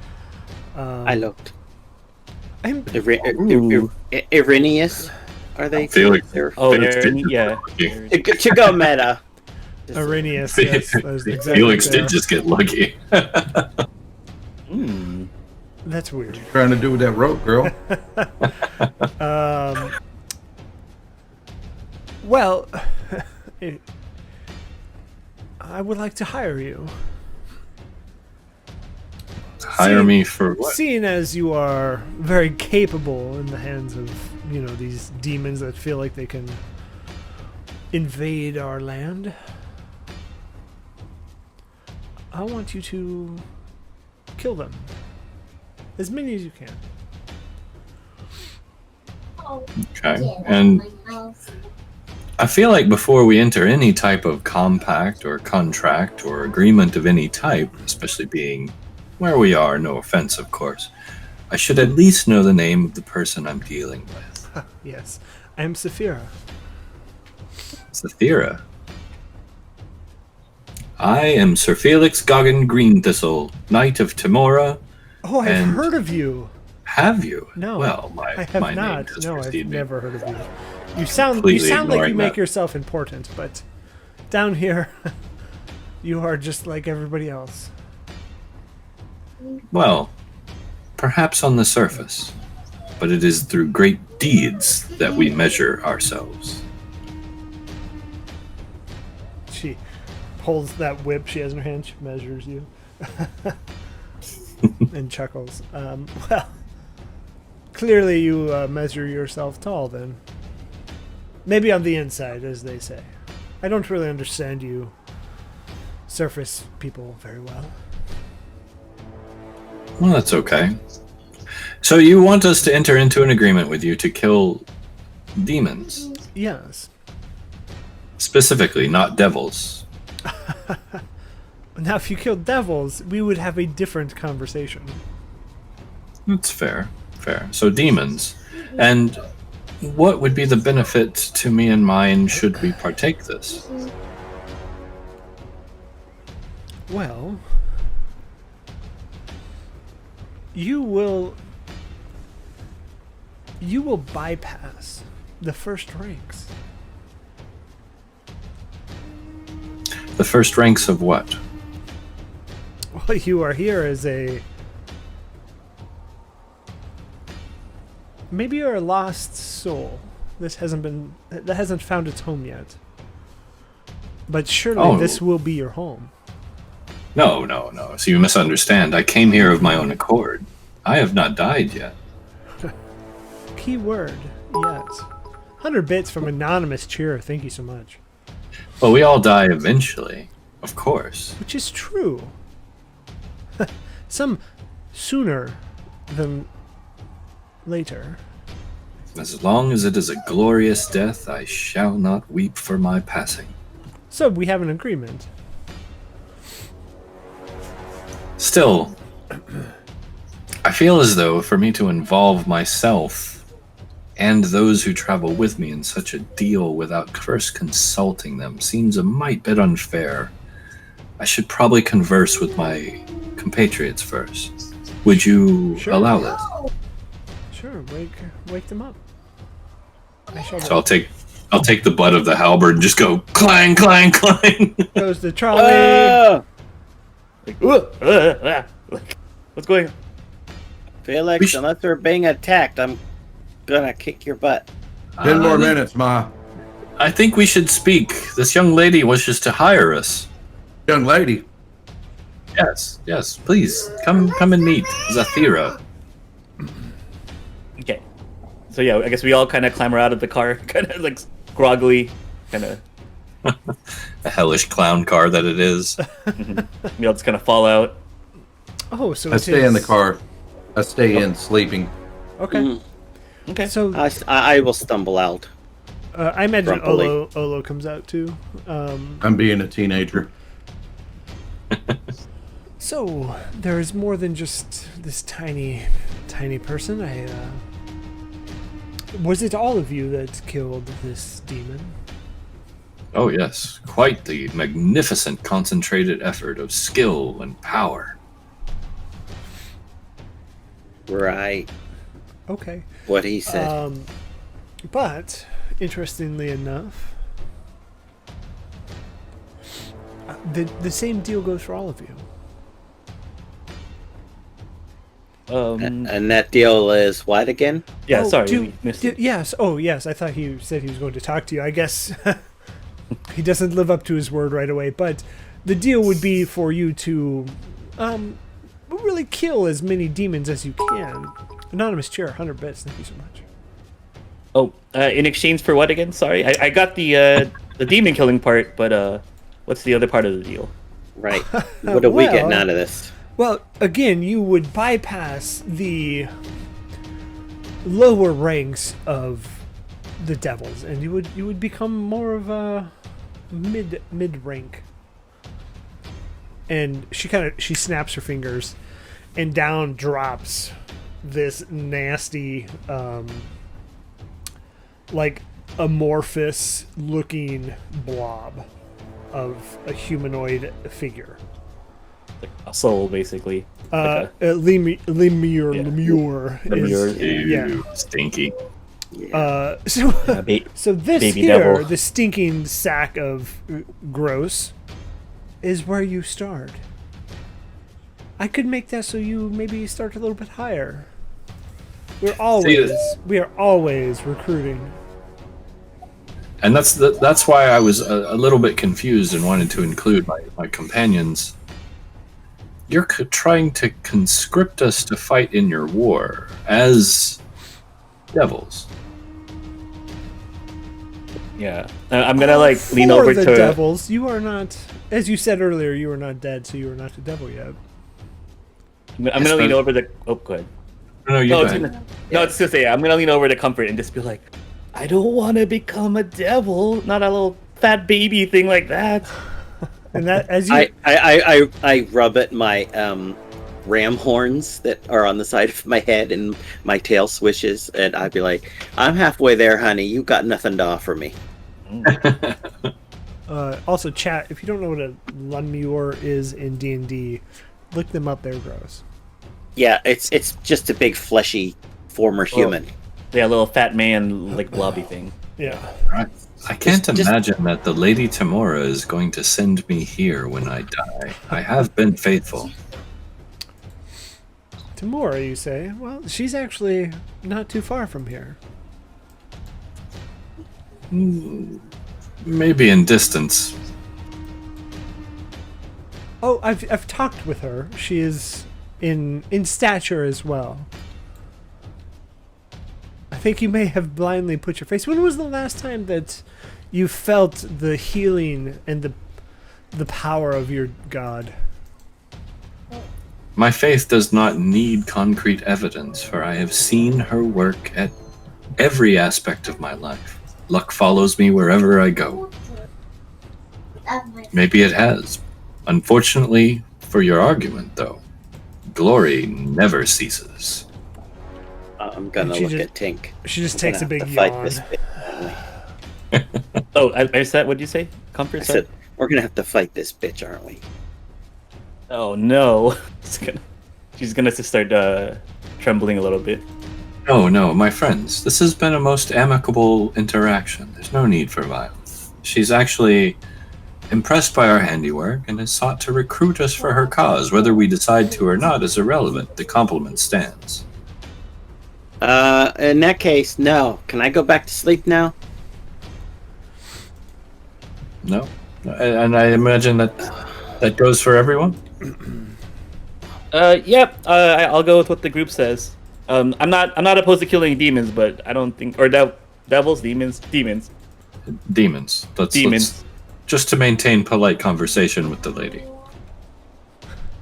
I looked. I'm Irenaeus? Are they? Felix. Oh, Felix did yeah. To go meta. Arrhenius. Yes, that was exactly Felix there. did just get lucky. That's weird. Trying to do with that rope, girl. Well, I would like to hire you. Hire me for what? Seeing as you are very capable in the hands of, these demons that feel like they can invade our land, I want you to kill them. As many as you can. Okay. And I feel like before we enter any type of compact or contract or agreement of any type, especially being where we are, no offense, of course, I should at least know the name of the person I'm dealing with. Yes. I am Saphira. Saphira. I am Sir Felix Goggin Greenthistle, Knight of Timora. Oh, I've And- heard of you. Have you? No. Well, I have my name not. does No, I've precede me. never heard of you. You sound Completely like you ignoring make that. yourself important, but down here you are just like everybody else. Well, perhaps on the surface, but it is through great deeds that we measure ourselves. She pulls that whip she has in her hand, she measures you. And chuckles. Well, clearly you measure yourself tall then. Maybe on the inside, as they say. I don't really understand you surface people very well. Well, that's okay. So you want us to enter into an agreement with you to kill demons? Yes. Specifically, not devils. Now, if you killed devils, we would have a different conversation. That's fair. Fair. So demons. And what would be the benefit to me and mine should we partake this? Well, you will bypass the first ranks. The first ranks of what? Well, you are here as maybe you're a lost soul. That hasn't found its home yet. But surely this will be your home. No. So you misunderstand. I came here of my own accord. I have not died yet. Key word, yet. 100 bits from Anonymous Cheer. Thank you so much. Well, we all die eventually, of course. Which is true. Some sooner than later. As long as it is a glorious death, I shall not weep for my passing. So we have an agreement. Still, I feel as though for me to involve myself and those who travel with me in such a deal without first consulting them seems a mite bit unfair. I should probably converse with my compatriots first. Would you allow this? Sure, wake them up. So I'll take the butt of the halberd and just go clang, clang, clang. Goes the trolley. What's going on? Felix, unless they're being attacked, I'm gonna kick your butt. 10 more minutes, Ma. I think we should speak. This young lady wishes to hire us. Young lady. Yes, please. Come and meet Zathira. Okay. So yeah, I guess we all kind of clamber out of the car, kind of like groggily, kind of. A hellish clown car that it is. We all just kind of fall out. Oh, so I stay in the car. I stay in sleeping. Okay. Mm-hmm. Okay. So I will stumble out. I imagine Grumpily. Olo comes out too. I'm being a teenager. So there is more than just this tiny person. Was it all of you that killed this demon? Oh yes, quite the magnificent concentrated effort of skill and power. Right. Okay. What he said. But interestingly enough, the same deal goes for all of you. And that deal is what again? Yeah, Oh, sorry. We missed it. Yes. Oh, yes. I thought he said he was going to talk to you. I guess he doesn't live up to his word right away. But the deal would be for you to really kill as many demons as you can. Anonymous Chair, 100 bits. Thank you so much. Oh, in exchange for what again? Sorry, I got the demon killing part, but what's the other part of the deal? Right. What are we getting Well- out of this? Well, again, you would bypass the lower ranks of the devils, and you would become more of a mid rank. And she snaps her fingers, and down drops this nasty, like amorphous looking blob of a humanoid figure. Like a soul, basically. Lemure Lemure. is Ew, stinky. Yeah. So this baby here, devil. the stinking sack of gross, is where you start. I could make that so you maybe start a little bit higher. We are always recruiting. And that's why I was a little bit confused and wanted to include my companions. You're trying to conscript us to fight in your war as devils. Yeah, I'm gonna lean For over the to. devils. You are not, as you said earlier, you are not dead, so you are not a devil yet. I'm gonna lean over the. Oh, go ahead. No, you No, go it's ahead. it's to say I'm gonna lean over to Comfort and just be like, I don't want to become a devil, not a little fat baby thing like that. And that as you I rub at my ram horns that are on the side of my head, and my tail swishes, and I'd be like, "I'm halfway there, honey. You got nothing to offer me." also chat, if you don't know what a Lunmure is in D&D, look them up. They're gross. Yeah, it's just a big fleshy former human. Yeah, a little fat man like blobby thing. Yeah. Right. I can't imagine that the Lady Tamora is going to send me here when I die. I have been faithful. Tamora, you say? Well, she's actually not too far from here. Maybe in distance. Oh, I've talked with her. She is in stature as well. I think you may have blindly put your face. When was the last time that you felt the healing and the power of your god? My faith does not need concrete evidence, for I have seen her work at every aspect of my life. Luck follows me wherever I go. Maybe it has. Unfortunately for your argument, though, glory never ceases. I'm gonna look at Tink. She just takes a big fight yawn. this bitch. Oh, I said, what'd you say? Comfort? I said, we're gonna have to fight this bitch, aren't we? Oh no. She's gonna just start trembling a little bit. No, my friends. This has been a most amicable interaction. There's no need for violence. She's actually impressed by our handiwork and has sought to recruit us for her cause. Whether we decide to or not is irrelevant. The compliment stands. In that case, no. Can I go back to sleep now? No? And I imagine that goes for everyone? Yep. I'll go with what the group says. I'm not opposed to killing demons, but I don't think devils, demons. Demons. Demons. Just to maintain polite conversation with the lady.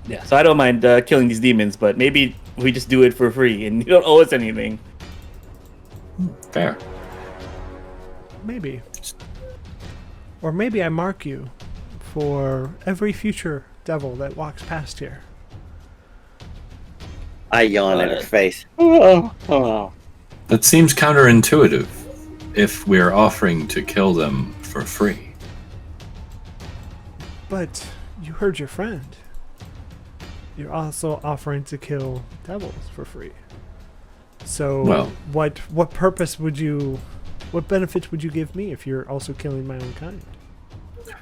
Yeah. So I don't mind killing these demons, but maybe we just do it for free, and you don't owe us anything. Fair. Maybe. Or maybe I mark you for every future devil that walks past here. I yawn at her face. Oh. That seems counterintuitive if we're offering to kill them for free. But you heard your friend. You're also offering to kill devils for free. So Well, what benefits would you give me if you're also killing my own kind?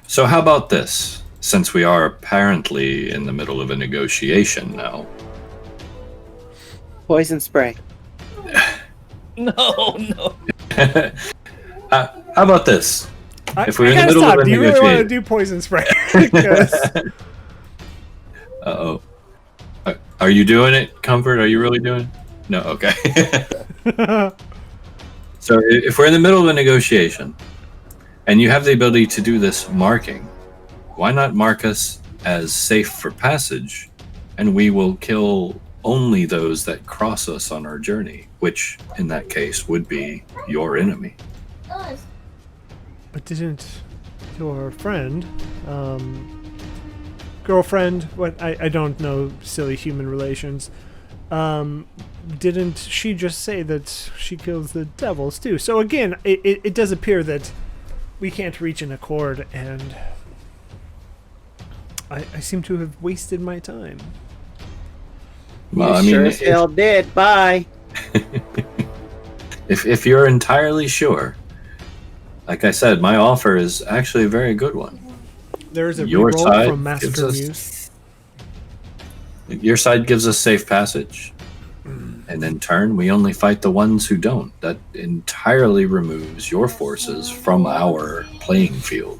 so how about this? Since we are apparently in the middle of a negotiation now. Poison spray. No. How about this? If we're in the gotta middle stop. of a Do you really want to negotiation. do poison spray? Because Uh-oh. Are you doing it, Comfort? Are you really doing it? No, okay. So if we're in the middle of a negotiation, and you have the ability to do this marking, why not mark us as safe for passage, and we will kill only those that cross us on our journey, which, in that case, would be your enemy. But didn't your friend, girlfriend, what I don't know silly human relations, didn't she just say that she kills the devils too? So again, it does appear that we can't reach an accord, and I seem to have wasted my time. Well, You sure as hell did. Bye. if you're entirely sure, like I said, my offer is actually a very good one. There is a Your reroll side from Master gives us- Muse. Your side gives us safe passage, and in turn, we only fight the ones who don't. That entirely removes your forces from our playing field.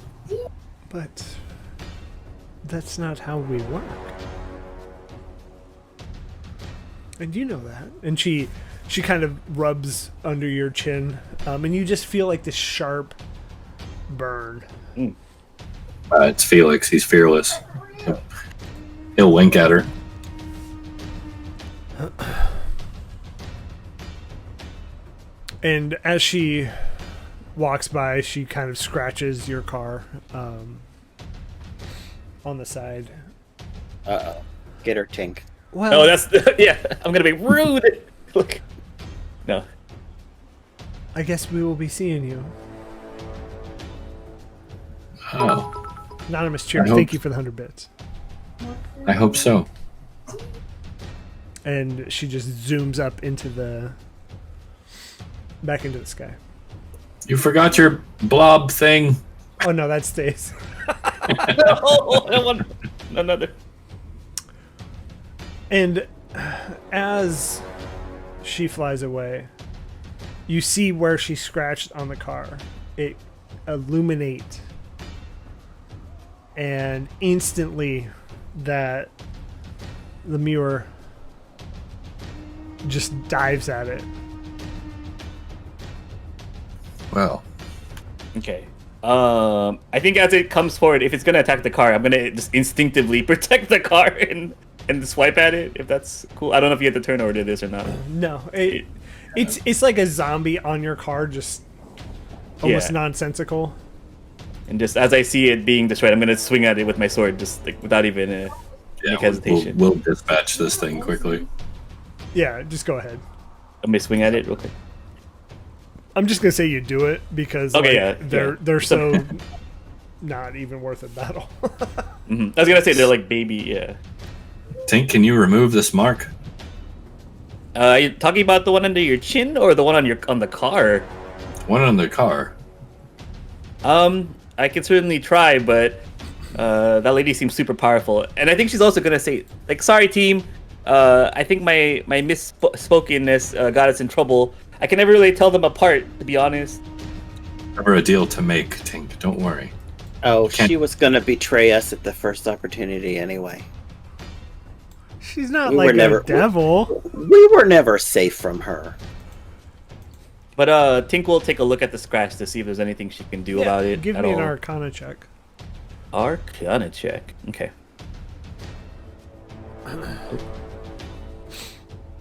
But that's not how we work. And you know that. And she kind of rubs under your chin, and you just feel like this sharp burn. It's Felix. He's fearless. He'll wink at her. And as she walks by, she kind of scratches your car. on the side. Uh-oh. Get her, Tink. Well, Oh, that's yeah. I'm gonna be rude. Look. No. I guess we will be seeing you. Oh, Anonymous Cheers, I hope- thank you for the 100 bits. I hope so. And she just zooms up back into the sky. You forgot your blob thing. Oh no, that stays. Oh, I want another. And as she flies away, you see where she scratched on the car. It illuminate, and instantly that Lemure just dives at it. Well, Okay. I think as it comes forward, if it's gonna attack the car, I'm gonna just instinctively protect the car and swipe at it. If that's cool. I don't know if you have to turn order this or not. No, it's like a zombie on your car, just almost Yeah. nonsensical. And just as I see it being destroyed, I'm gonna swing at it with my sword, just like without even any hesitation. we'll dispatch this thing quickly. Yeah, just go ahead. I'm gonna swing at it real quick. I'm just gonna say you do it because Okay, like, yeah. they're so not even worth a battle. I was gonna say they're like baby. Yeah. Tink, can you remove this mark? Are you talking about the one under your chin or the one on the car? One on the car. I can certainly try, but that lady seems super powerful, and I think she's also gonna say, like, "Sorry, team. I think my misspokenness got us in trouble. I can never really tell them apart, to be honest." Never a deal to make, Tink. Don't worry. Oh, Can't- she was gonna betray us at the first opportunity anyway. She's not We like were never- a devil. We were never safe from her. But Tink will take a look at the scratch to see if there's anything she can do about it. Give at me an all. Arcana check. Arcana check. Okay.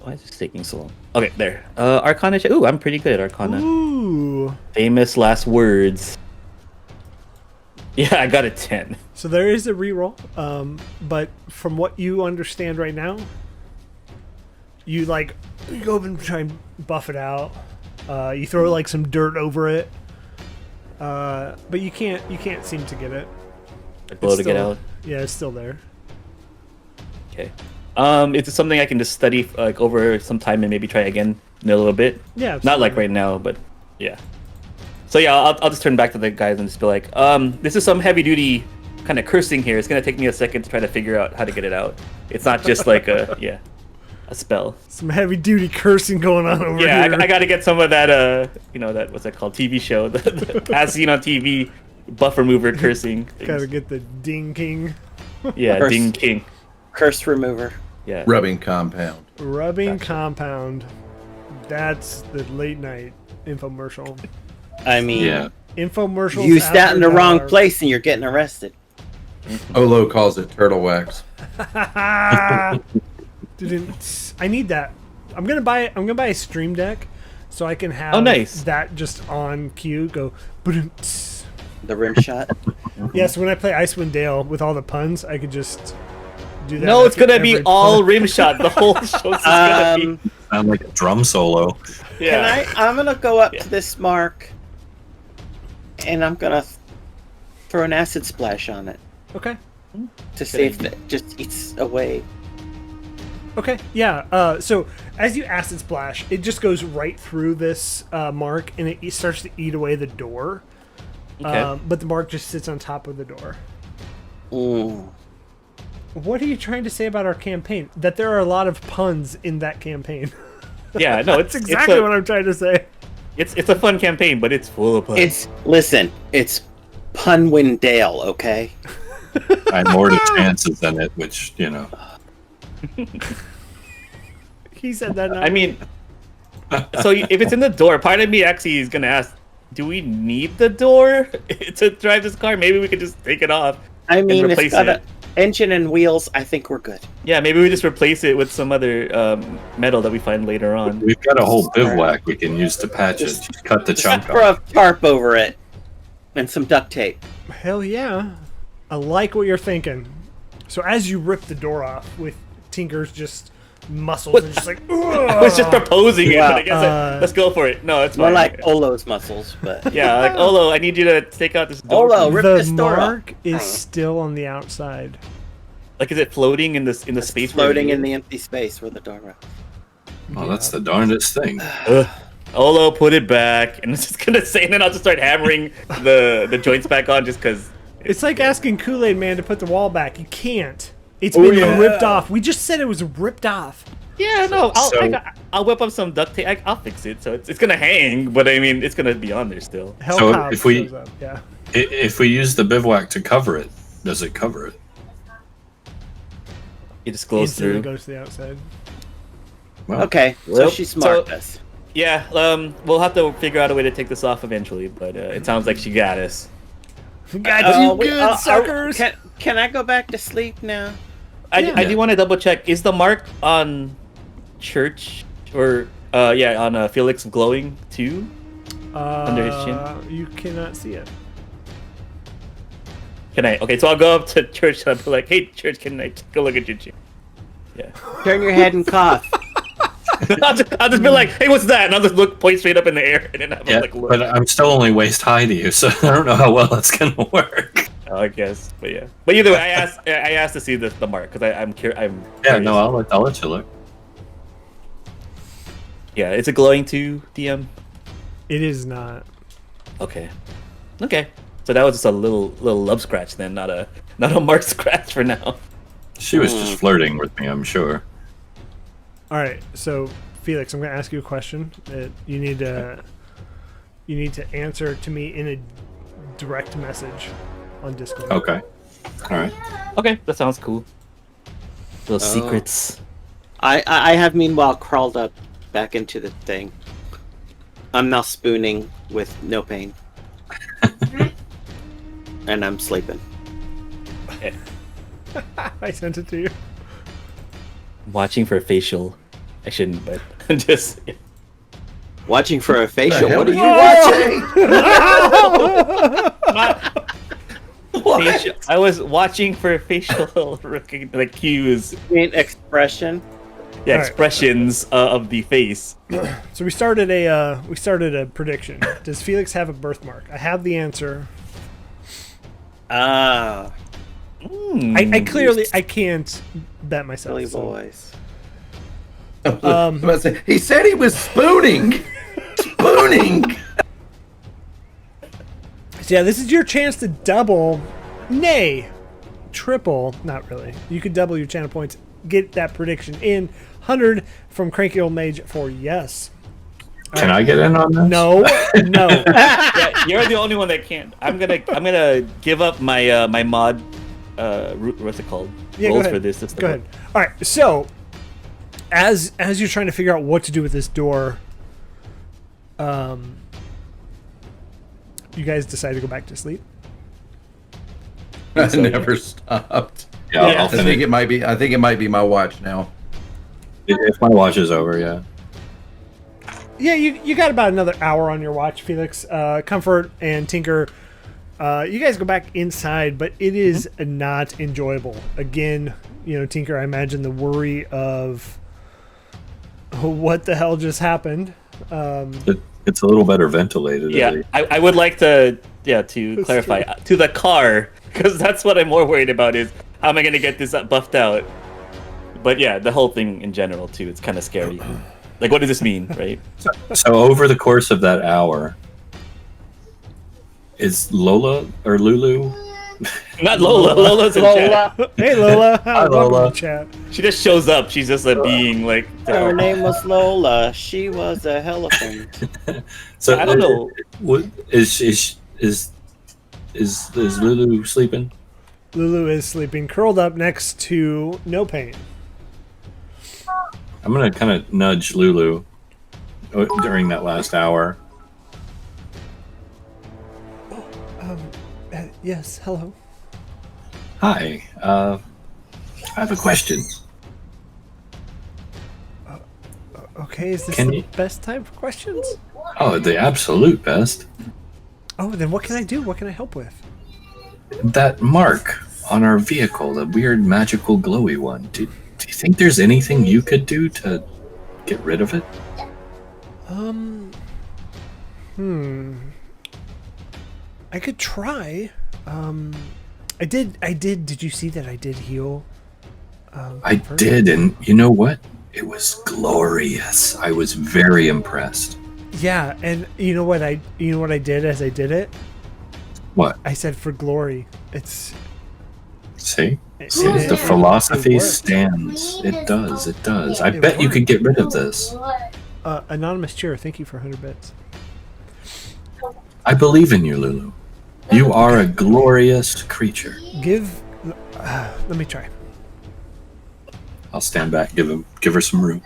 Why is this taking so long? Okay, there. Arcana check. Ooh, I'm pretty good at Arcana. Ooh. Famous last words. Yeah, I got a 10. So there is a reroll, but from what you understand right now, you go over and try and buff it out. You throw like some dirt over it, but you can't seem to get it. Like, blow to get still- out. Yeah, it's still there. Okay. Is it something I can just study like over some time and maybe try again in a little bit? Yeah, Not like absolutely. right now, but yeah. So yeah, I'll just turn back to the guys and just be like, this is some heavy duty kind of cursing here. It's gonna take me a second to try to figure out how to get it out. It's not just like a spell. Some heavy duty cursing going on over Yeah, here. I got to get some of that that what's that called, TV show, the as seen on TV, buff remover cursing. Gotta Things. get the ding king. Yeah, Curse. ding king. Curse remover. Yeah. Rubbing compound. Rubbing compound. That's the late night infomercial. I mean, Yeah. Infomercials. use that after in the wrong dark. place and you're getting arrested. Olo calls it turtle wax. Didn't I need that? I'm gonna buy a stream deck so I can have Oh, nice. that just on cue. Go. Ba-dum-ts. The rim shot. Yes, when I play Icewind Dale with all the puns, I could just do that. No, it's after gonna be every all pun. rim shot. The whole show's just gonna be. Sound like a drum solo. Yeah. I'm gonna go up to this mark, and I'm gonna throw an acid splash on it Okay. to see if it just eats away. Okay. Yeah. So as you acid splash, it just goes right through this mark, and it starts to eat away the door. Okay. But the mark just sits on top of the door. Mm. What are you trying to say about our campaign? That there are a lot of puns in that campaign. Yeah, no, That's exactly what I'm trying to say. it's a fun campaign, but it's full of puns. It's Punwin Dale, okay? I had more to chances than it, which, you know. He said that. Not I mean, so if it's in the door, part of me actually is gonna ask, do we need the door to drive this car? Maybe we could just take it off. I mean, replace it's got it. an engine and wheels. I think we're good. Yeah, maybe we just replace it with some other metal that we find later on. We've got a whole bivouac we can use to patch it. Just cut the chunk Throw off. a tarp over it and some duct tape. Hell yeah. I like what you're thinking. So as you rip the door off with Tinker's just muscles and just like, I was just proposing it, but I guess let's go for it. No, it's More fine. like Olo's muscles, but Yeah, like Olo, I need you to take out this door. Olo, rip the this door mark off. is still on the outside. Like, is it floating in this space? Floating in the empty space where the door was. Oh, that's the darndest thing. Olo, put it back, and it's just gonna say, and then I'll just start hammering the joints back on, just because. It's like asking Kool-Aid Man to put the wall back. You can't. It's been ripped off. We just said it was ripped off. Yeah, no, I'll whip up some duct tape. I'll fix it. So it's gonna hang, but I mean, it's gonna be on there still. Hell So Cobb if we- shows up. Yeah. If we use the bivouac to cover it, does it cover it? It just goes Instantly through. goes to the outside. Well, Okay, so Well, she smarted us. Yeah, we'll have to figure out a way to take this off eventually, but it sounds like she got us. Got you good, suckers. Can I go back to sleep now? I do want to double check. Is the mark on Church or on Felix glowing too? Under his chin? You cannot see it. Can I? Okay, so I'll go up to Church and I'll be like, "Hey, Church, can I take a look at your chin?" Yeah. Turn your head and cough. I'll just be like, "Hey, what's that?" And I'll just point straight up in the air and then have Yeah, like look. but I'm still only waist high to you, so I don't know how well that's gonna work. I guess, but yeah. But either way, I asked to see the mark because I'm curious. Yeah, no, I'll let you look. Yeah, it's a glowing too, DM. It is not. Okay. So that was just a little love scratch then, not a mark scratch for now. She was just flirting with me, I'm sure. All right, so Felix, I'm going to ask you a question that you need to answer to me in a direct message on Discord. Okay. All right. Okay, that sounds cool. Those secrets. I have meanwhile crawled up back into the thing. I'm now spooning with no pain. And I'm sleeping. Okay. I sent it to you. Watching for a facial. I shouldn't, but just. Yeah. Watching for a facial. hell What are are you watching? Facial. I was watching for facial like cues. You mean expression? Yeah, All right. expressions of the face. So we started a prediction. Does Felix have a birthmark? I have the answer. Ah, I clearly can't bet myself. silly so- boys. I'm about to say, he said he was spooning. Spooning. So yeah, this is your chance to double, nay, triple. Not really. You could double your channel points. Get that prediction in. 100 from Cranky Old Mage for yes. Can I get in on this? No. Yeah, you're the only one that can't. I'm gonna give up my my mod. What's it called? Yeah, go Roles ahead. for this. Go ahead. All right. So, as you're trying to figure out what to do with this door, you guys decide to go back to sleep. I never stopped. Yeah, Yeah. I'll I think finish. it might be. I think it might be my watch now. If my watch is over, yeah. Yeah, you got about another hour on your watch, Felix. Comfort and Tinker, you guys go back inside, but it is not enjoyable. Again, Tinker, I imagine the worry of what the hell just happened. It's a little better ventilated. at Yeah, least. I would like to clarify to the car because that's what I'm more worried about is how am I gonna get this buffed out. But yeah, the whole thing in general too. It's kind of scary. Like, what does this mean, right? So over the course of that hour, is Lola or Lulu? Not Lola. Lola's in chat. Hey, Lola. Hi, Welcome Lola. to chat. She just shows up. She's just a being like. Her name was Lola. She was a elephant. So I don't know. What is Lulu sleeping? Lulu is sleeping, curled up next to No Pain. I'm gonna kind of nudge Lulu during that last hour. Yes, hello. Hi, I have a question. Okay, is this Can the you- best time for questions? Oh, the absolute best. Oh, then what can I do? What can I help with? That mark on our vehicle, the weird magical glowy one. Do you think there's anything you could do to get rid of it? I could try. I did. Did you see that I did heal? I did, and you know what? It was glorious. I was very impressed. Yeah, and you know what I did as I did it? What? I said for glory. It's See? it- See, it- the it philosophy worked. stands. It does. It does. I It bet you worked. could get rid of this. Anonymous cheer. Thank you for 100 bits. I believe in you, Lulu. You are a glorious creature. Let me try. I'll stand back. Give her some room.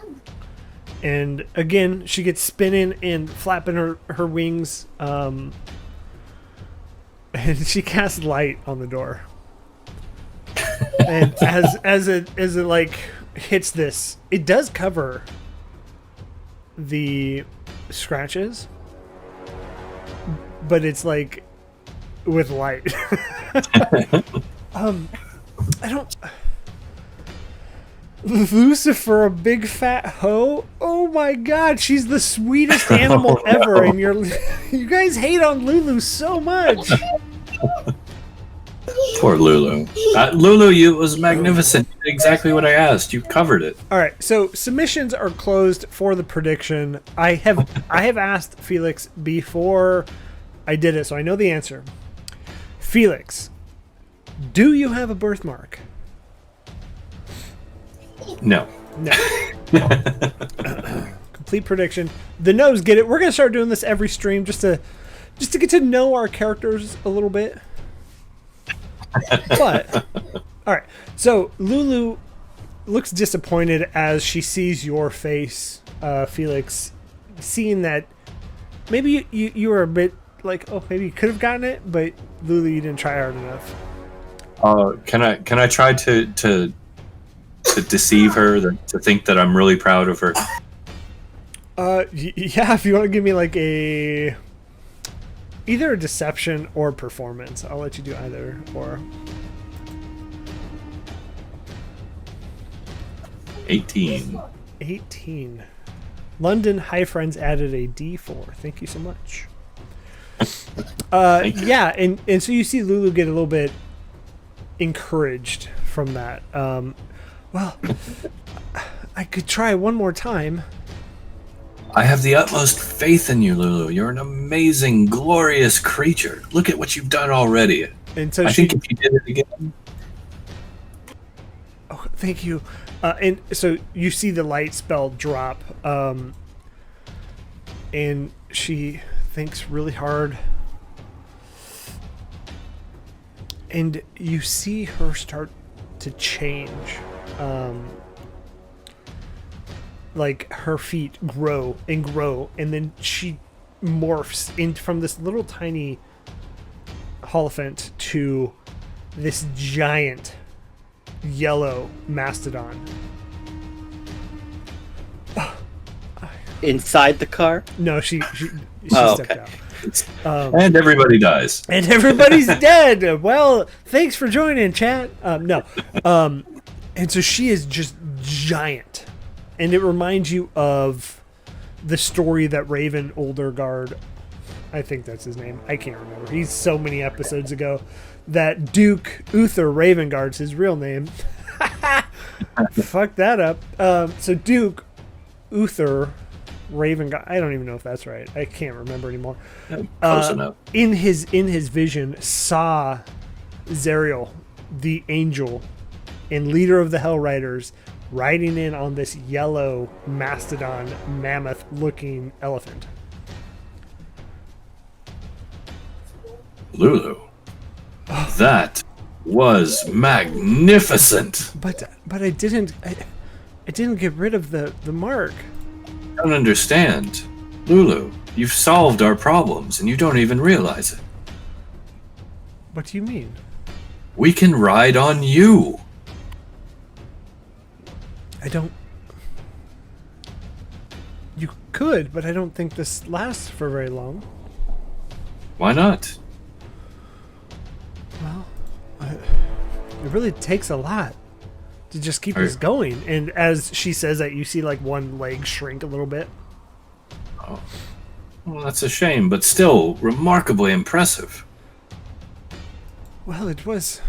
And again, she gets spinning and flapping her wings. And she casts light on the door. And as it like hits this, it does cover the scratches, but it's like with light. I don't. Lucifer, a big fat hoe. Oh my god, she's the sweetest animal ever, and you guys hate on Lulu so much. Poor Lulu. Lulu, it was magnificent. You did exactly what I asked. You covered it. All right, so submissions are closed for the prediction. I have asked Felix before I did it, so I know the answer. Felix, do you have a birthmark? No. No. Complete prediction. The no's get it. We're gonna start doing this every stream just to get to know our characters a little bit. But all right. So Lulu looks disappointed as she sees your face, Felix, seeing that maybe you were a bit like, oh, maybe you could have gotten it, but Lulu, you didn't try hard enough. Can I try to deceive her, to think that I'm really proud of her? Yeah, if you want to give me like either a deception or performance, I'll let you do either or. 18. 18. London High Friends added a D4. Thank you so much. Thank you. Yeah, and so you see Lulu get a little bit encouraged from that. Well, I could try one more time. I have the utmost faith in you, Lulu. You're an amazing, glorious creature. Look at what you've done already. And so I think if you did it again... Oh, thank you. And so you see the light spell drop, and she thinks really hard. And you see her start to change. Like her feet grow, and then she morphs in from this little tiny Holophant to this giant yellow mastodon. Inside the car? No, she Oh, stepped okay. out. And everybody dies. And everybody's dead. Well, thanks for joining, chat. No. And so she is just giant. And it reminds you of the story that Raven Olderguard, I think that's his name. I can't remember. He's so many episodes ago. That Duke Uther Ravengard's his real name. Fuck that up. So Duke Uther Ravengard, I don't even know if that's right. I can't remember anymore. Close enough. In his vision, saw Zariel, the angel and leader of the Hell Riders, riding in on this yellow mastodon, mammoth-looking elephant. Lulu, that was magnificent. But I didn't get rid of the mark. I don't understand. Lulu, you've solved our problems and you don't even realize it. What do you mean? We can ride on you. I don't... You could, but I don't think this lasts for very long. Why not? Well, It really takes a lot to just keep this going. And as she says that, you see like one leg shrink a little bit. Oh. Well, that's a shame, but still remarkably impressive. Well, it was.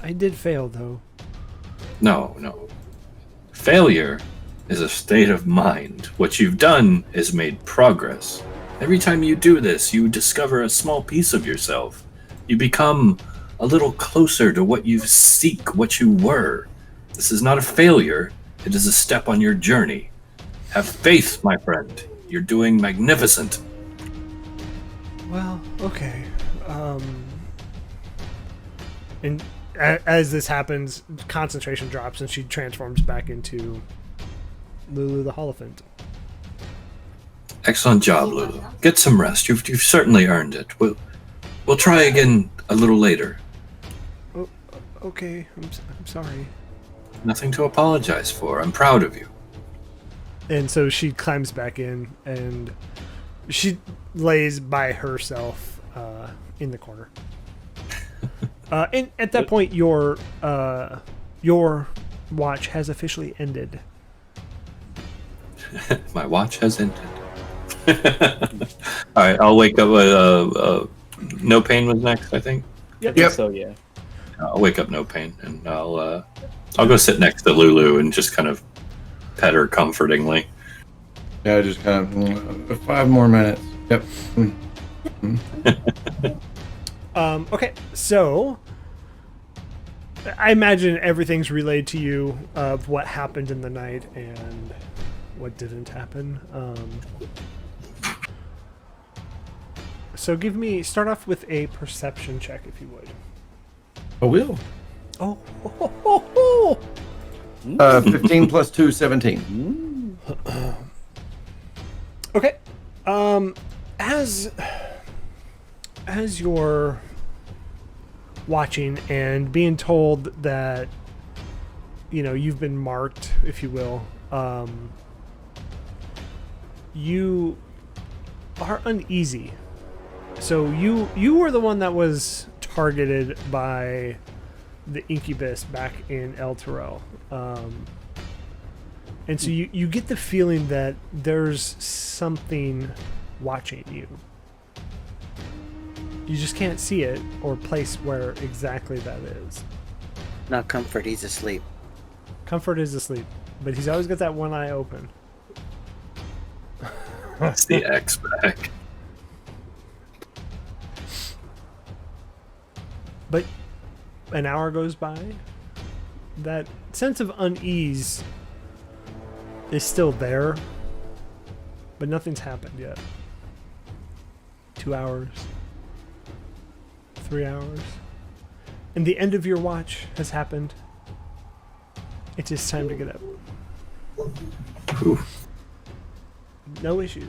I did fail, though. No. Failure is a state of mind. What you've done is made progress. Every time you do this, you discover a small piece of yourself. You become a little closer to what you seek, what you were. This is not a failure. It is a step on your journey. Have faith, my friend. You're doing magnificent. Well, okay. And as this happens, concentration drops and she transforms back into Lulu the Holophant. Excellent job, Lulu. Get some rest. You've certainly earned it. We'll try again a little later. Oh, okay. I'm sorry. Nothing to apologize for. I'm proud of you. And so she climbs back in and she lays by herself in the corner. And at that point, your watch has officially ended. My watch has ended. All right, I'll wake up. No Pain was next, I think. Yep. So yeah. I'll wake up No Pain, and I'll go sit next to Lulu and just kind of pet her comfortingly. Yeah, just kind of 5 more minutes. Yep. Okay, so I imagine everything's relayed to you of what happened in the night and what didn't happen. So start off with a perception check, if you would. I will. Oh. 15 plus 2, 17. Okay. As you're watching and being told that, you've been marked, if you will, you are uneasy. So you were the one that was targeted by the incubus back in El Terrell. And so you get the feeling that there's something watching you. You just can't see it or place where exactly that is. Not Comfort, he's asleep. Comfort is asleep, but he's always got that one eye open. That's the X back. But an hour goes by. That sense of unease is still there, but nothing's happened yet. 2 hours. 3 hours. And the end of your watch has happened. It is time to get up. Oof. No issues.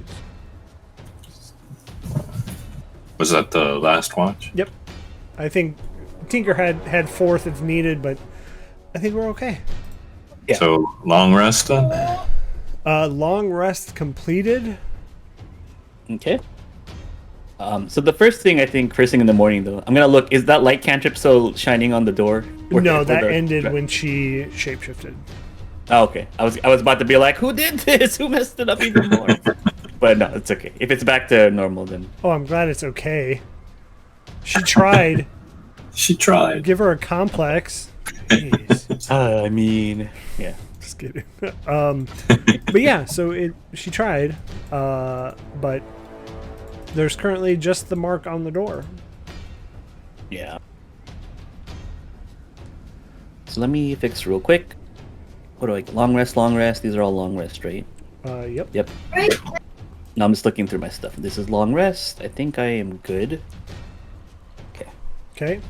Was that the last watch? Yep. I think Tinker had fourth if needed, but I think we're okay. Yeah. So, long rest then? Long rest completed. Okay. So the first thing in the morning though, I'm gonna look. Is that light cantrip still shining on the door? No, that ended when she shapeshifted. Oh, okay. I was about to be like, who did this? Who messed it up even more? But no, it's okay. If it's back to normal, then. Oh, I'm glad it's okay. She tried. She tried. Give her a complex. Jeez. I mean, yeah. Just kidding. But yeah, so she tried, but there's currently just the mark on the door. Yeah. So let me fix real quick. What do I? Long rest. These are all long rest, right? Yep. Yep. Now I'm just looking through my stuff. This is long rest. I think I am good. Okay. Okay.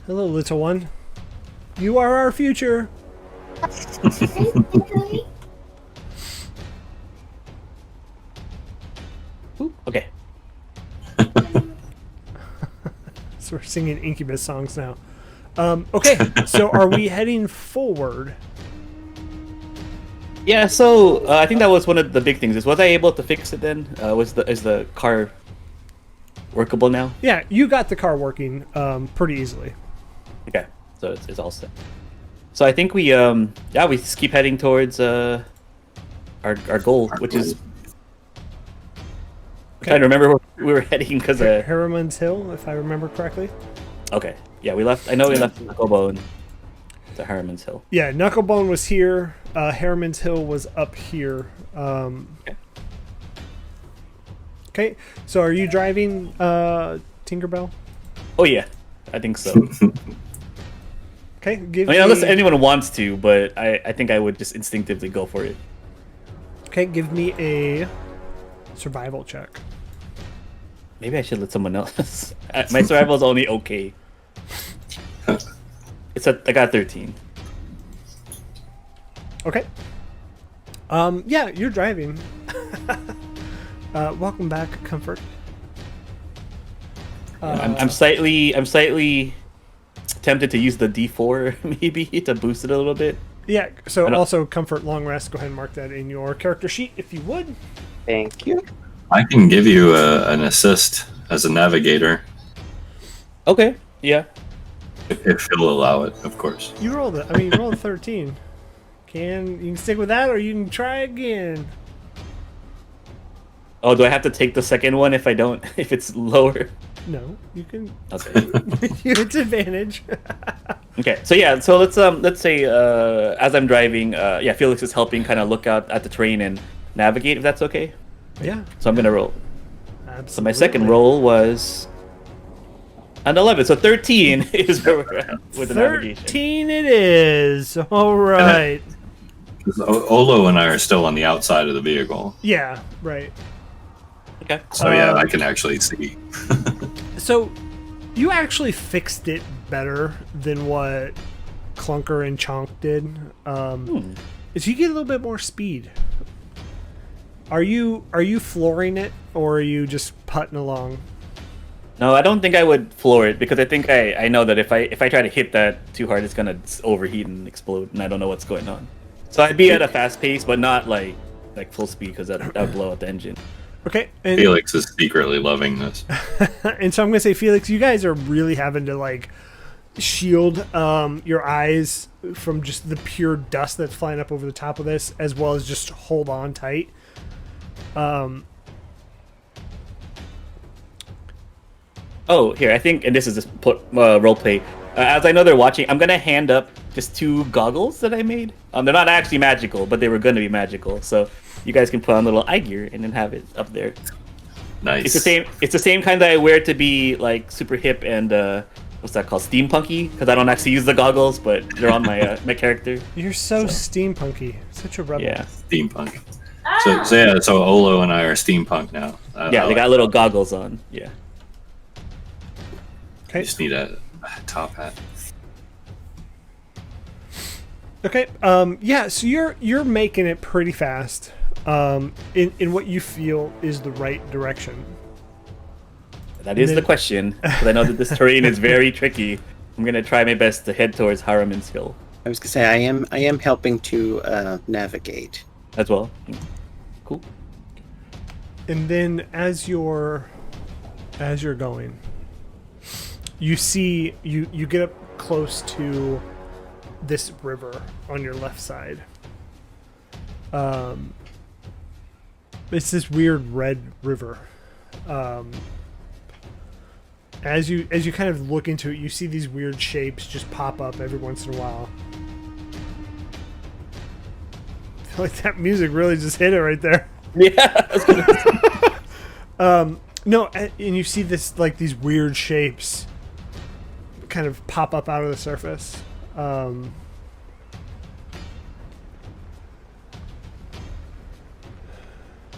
Hello, little one. You are our future. Ooh, okay. So we're singing Incubus songs now. Okay, so are we heading forward? Yeah, so I think that was one of the big things. Was I able to fix it then? Is the car workable now? Yeah, you got the car working pretty easily. Okay, so it's all set. So I think we we just keep heading towards our goal, which is. I'm trying to remember where we were heading because Harriman's Hill, if I remember correctly. Okay, yeah, we left. I know we left Knucklebone to Harriman's Hill. Yeah, Knucklebone was here. Harriman's Hill was up here. Okay, so are you driving, Tinkerbell? Oh yeah, I think so. Okay, give unless anyone wants to, but I think I would just instinctively go for it. Okay, give me a survival check. Maybe I should let someone else. My survival is only okay. I got 13. Okay. Yeah, you're driving. Welcome back, Comfort. I'm slightly tempted to use the D4 maybe to boost it a little bit. Yeah, so also Comfort, long rest. Go ahead and mark that in your character sheet if you would. Thank you. I can give you an assist as a navigator. Okay, yeah. If he'll allow it, of course. You rolled it. I mean, you rolled 13. You can stick with that, or you can try again. Oh, do I have to take the second one if it's lower? No, you can. Okay. It's advantage. Okay, so let's say as I'm driving, Felix is helping kind of look out at the terrain and navigate, if that's okay. Yeah. So I'm gonna roll. Absolutely. So my second roll was an 11. So 13 is where we're at with the navigation. 13 it is. All right. Olo and I are still on the outside of the vehicle. Yeah, right. Okay. So yeah, I can actually see. So you actually fixed it better than what Clunker and Chonk did. Is you get a little bit more speed. Are you flooring it, or are you just putting along? No, I don't think I would floor it because I think I know that if I try to hit that too hard, it's gonna overheat and explode, and I don't know what's going on. So I'd be at a fast pace, but not like full speed because that'd blow out the engine. Okay. And Felix is secretly loving this. and so I'm gonna say, Felix, you guys are really having to shield your eyes from just the pure dust that's flying up over the top of this, as well as just hold on tight. Oh, here, I think, and this is just role play. As I know they're watching, I'm gonna hand up just 2 goggles that I made. They're not actually magical, but they were gonna be magical. So you guys can put on a little eye gear and then have it up there. Nice. It's the same kind that I wear to be super hip and what's that called, steampunky? Because I don't actually use the goggles, but they're on my my character. You're so steampunky, such a rebel. Yeah. Steampunk. So Olo and I are steampunk now. They got little goggles on. Yeah. I just need a top hat. Okay. Yeah. So you're making it pretty fast. In what you feel is the right direction. That is the question, because I know that this terrain is very tricky. I'm gonna try my best to head towards Harriman's Hill. I was gonna say I am helping to navigate as well. Cool. And then as you're going, you see you get up close to this river on your left side. It's this weird red river. As you kind of look into it, you see these weird shapes just pop up every once in a while. I feel like that music really just hit it right there. Yeah. No, and you see this these weird shapes kind of pop up out of the surface.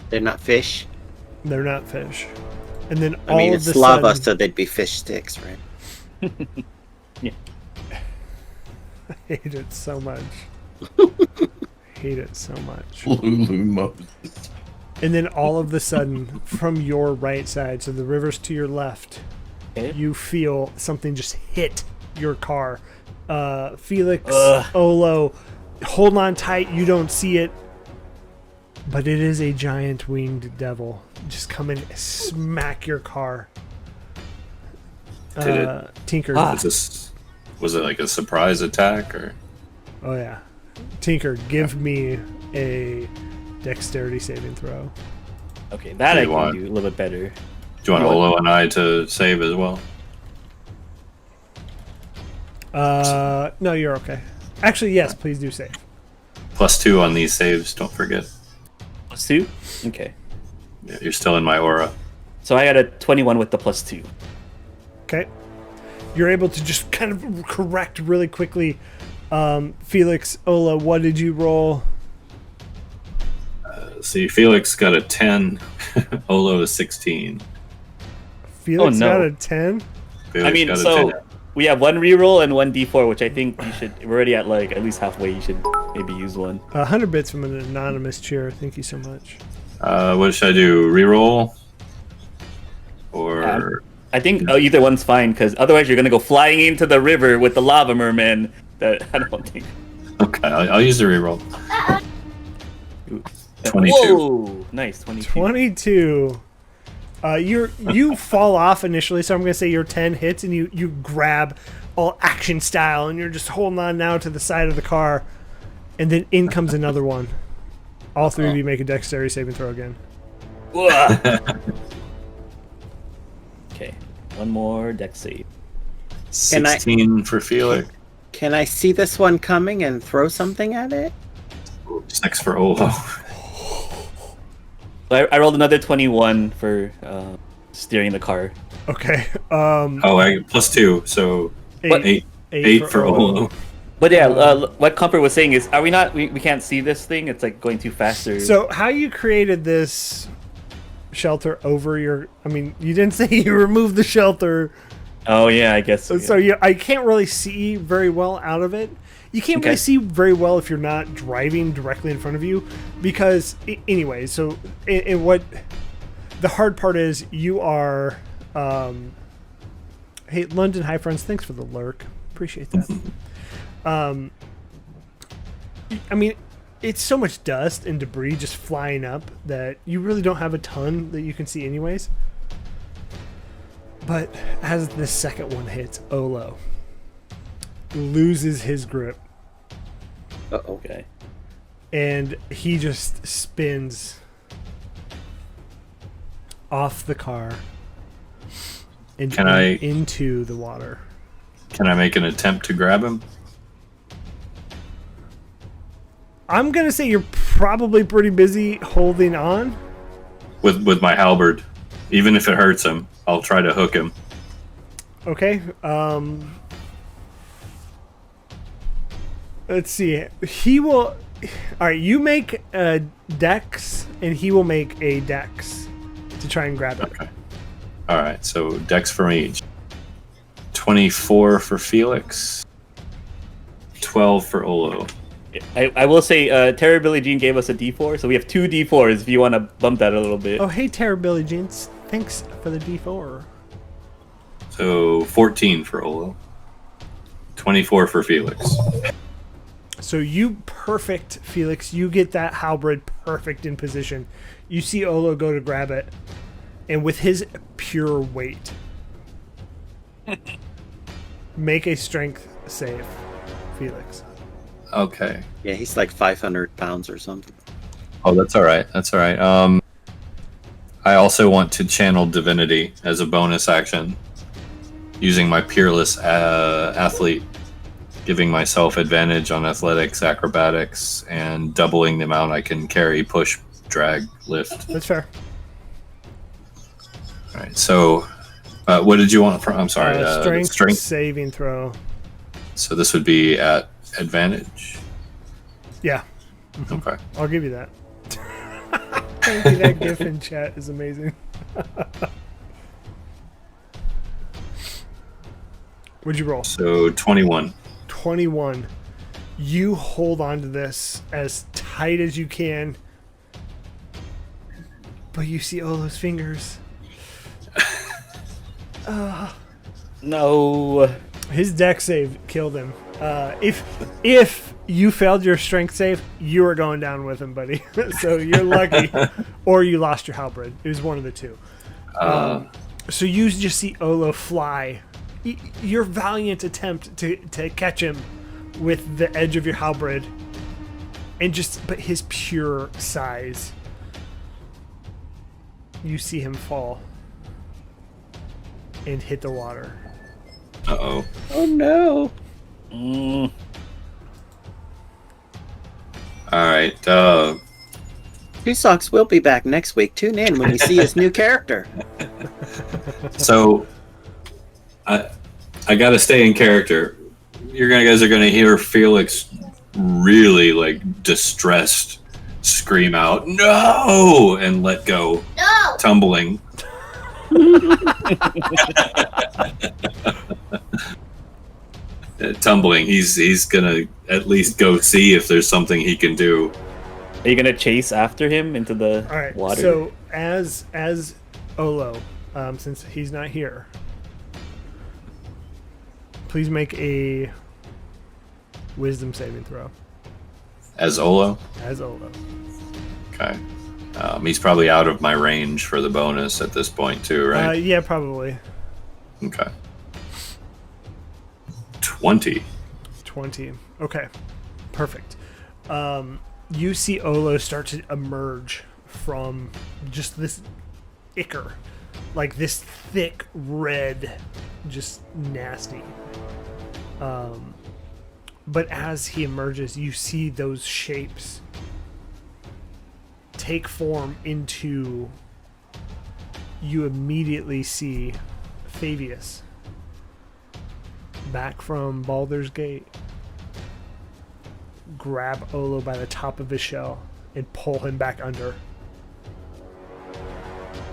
They're not fish. They're not fish. And then I mean, it's of a lava, sudden, so they'd be fish sticks, right? Yeah. I hate it so much. Hate it so much. Lulu Moses. And then all of a sudden, from your right side, so the river's to your left, you feel something just hit your car. Felix, Olo, hold on tight. You don't see it, but it is a giant winged devil. Just come and smack your car. Tinker. Was it like a surprise attack or? Oh yeah. Tinker, give me a dexterity saving throw. Okay, that I you can want? do a little bit better. Do you want Olo and I to save as well? No, you're okay. Actually, yes, please do save. +2 on these saves. Don't forget. +2? Okay. Yeah, you're still in my aura. So I got a 21 with the +2. Okay. You're able to just kind of correct really quickly. Felix, Ola, what did you roll? See, Felix got a 10. Olo is 16. Felix Oh, no. got a 10? Felix I mean, got a so 10. we have one reroll and one d4, which I think you should. We're already at like at least halfway. You should maybe use one. 100 bits from an anonymous cheer. Thank you so much. What should I do? Reroll? Or I think either one's fine because otherwise you're gonna go flying into the river with the lava merman. That I don't think. okay, I'll use the reroll. Ooh. 22. Whoa, nice 22. 22. You fall off initially, so I'm gonna say your 10 hits, and you grab all action style, and you're just holding on now to the side of the car, and then in comes another one. All three of you make a dexterity saving throw again. Okay, one more dex save. 16 for Felix. Can I see this one coming and throw something at it? 6 for Olo. I rolled another 21 for steering the car. Okay. Oh, I +2, so Eight. 8 for Olo. But yeah, what Comfort was saying is, are we not? We can't see this thing. It's like going too fast. Or... So how you created this shelter over your? I mean, you didn't say you removed the shelter. Oh yeah, I guess. So I can't really see very well out of it. You can't really see very well if you're not driving directly in front of you, because anyway. So and what the hard part is, you are. Hey, London, hi friends. Thanks for the lurk. Appreciate that. I mean, it's so much dust and debris just flying up that you really don't have a ton that you can see anyways. But as the second one hits, Olo loses his grip. Okay. And he just spins off the car and into the water. Can I make an attempt to grab him? I'm gonna say you're probably pretty busy holding on. With my halberd. Even if it hurts him, I'll try to hook him. Okay. Let's see. He will. All right. You make a dex, and he will make a dex to try and grab it. Okay. All right. So dex from each. 24 for Felix. 12 for Olo. I will say, Terror Billie Jean gave us a D4, so we have 2 D4s if you want to bump that a little bit. Oh, hey, Terror Billie Jeans. Thanks for the D4. So 14 for Olo. 24 for Felix. So you perfect, Felix. You get that halberd perfect in position. You see Olo go to grab it, and with his pure weight, make a strength save, Felix. Okay. Yeah, he's like 500 pounds or something. Oh, that's all right. That's all right. I also want to channel divinity as a bonus action, using my peerless athlete, giving myself advantage on athletics, acrobatics, and doubling the amount I can carry, push, drag, lift. That's fair. All right. So, what did you want from? I'm sorry. Strength saving throw. So this would be at advantage. Yeah. Okay. I'll give you that. Thank you. That GIF in chat is amazing. What'd you roll? So 21. 21. You hold on to this as tight as you can, but you see Olo's fingers. No. His dex save killed him. If you failed your strength save, you were going down with him, buddy. So you're lucky, or you lost your halberd. It was one of the two. So you just see Olo fly, your valiant attempt to catch him with the edge of your halberd, but his pure size, you see him fall and hit the water. Uh-oh. Oh no. All right. Two Socks will be back next week. Tune in when you see his new character. So, I got to stay in character. You guys are gonna hear Felix really like distressed scream out "No!" and let go, tumbling. Tumbling. He's gonna at least go see if there's something he can do. Are you gonna chase after him into the water? So as Olo, since he's not here, please make a wisdom saving throw. As Olo? As Olo. Okay. He's probably out of my range for the bonus at this point too, right? Yeah, probably. Okay. 20. 20. Okay. Perfect. You see Olo start to emerge from just this ichor. Like this thick red, just nasty. But as he emerges, you see those shapes take form into... You immediately see Fabius back from Baldur's Gate grab Olo by the top of his shell and pull him back under.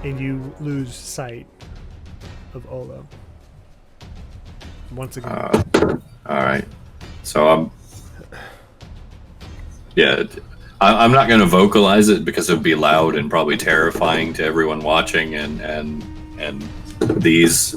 And you lose sight of Olo. Once again. Alright. So I'm not going to vocalize it because it would be loud and probably terrifying to everyone watching and these,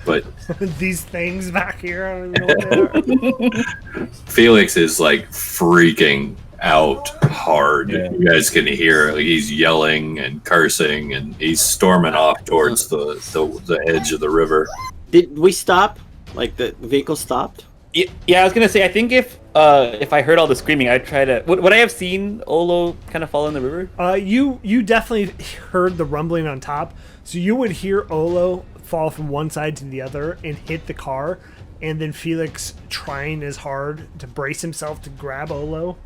but these things back here, I don't even know what they are. Felix is like freaking out hard. Yeah. You guys can hear he's yelling and cursing, and he's storming off towards the edge of the river. Did we stop? Like the vehicle stopped? Yeah, I was gonna say. I think if I heard all the screaming, I'd try to. Would I have seen Olo kind of fall in the river? You definitely heard the rumbling on top, so you would hear Olo fall from one side to the other and hit the car, and then Felix trying as hard to brace himself to grab Olo.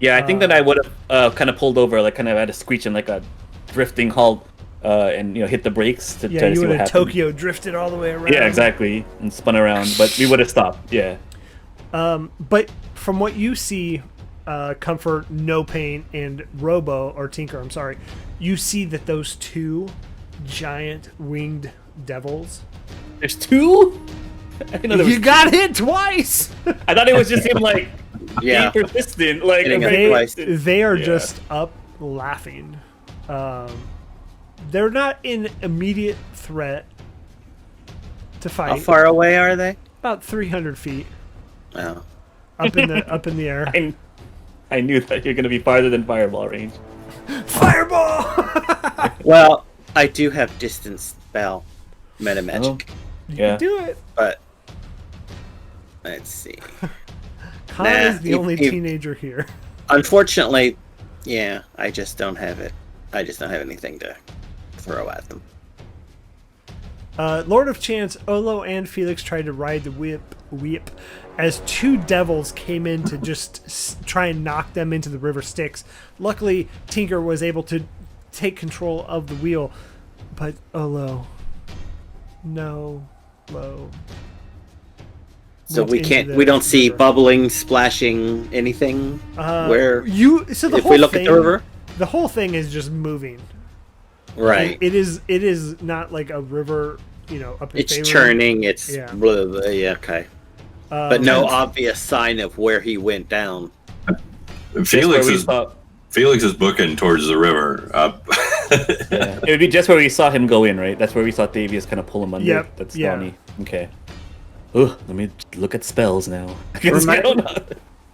Yeah, I think that I would have kind of pulled over, like kind of had a screech and like a drifting halt, and hit the brakes to try to see what happened. You would have Tokyo drifted all the way around. Yeah, exactly, and spun around, but we would have stopped. Yeah. But from what you see, Comfort, No Pain, and Tinker, I'm sorry, you see that those two giant winged devils. There's two? I didn't know there was you got hit twice! I thought it was just him, like, Yeah. being persistent. Like, they are just up laughing. They're not in immediate threat to fight. How far away are they? About 300 feet. Oh. Up in the air. I knew that you're going to be farther than fireball range. Fireball! Well, I do have distance spell meta magic, You Yeah. can do it. but let's see. Kyle is the only teenager here. Unfortunately, yeah, I just don't have it. I just don't have anything to throw at them. Lord of Chance, Olo, and Felix tried to ride the whip as two devils came in to just try and knock them into the river Styx. Luckily, Tinker was able to take control of the wheel, but Olo, no, low. So we don't see bubbling, splashing, anything. Where if we look at the river, the whole thing is just moving. Right. It is not like a river, up in it's Faerun. Churning. It's yeah. Blah, blah, yeah, okay. But no obvious sign of where he went down. Felix is booking towards the river. Yeah. It would be just where we saw him go in, right? That's where we saw Davius kind of pull him under. Yep. That's yeah. Donnie. Okay. Ooh, let me look at spells now.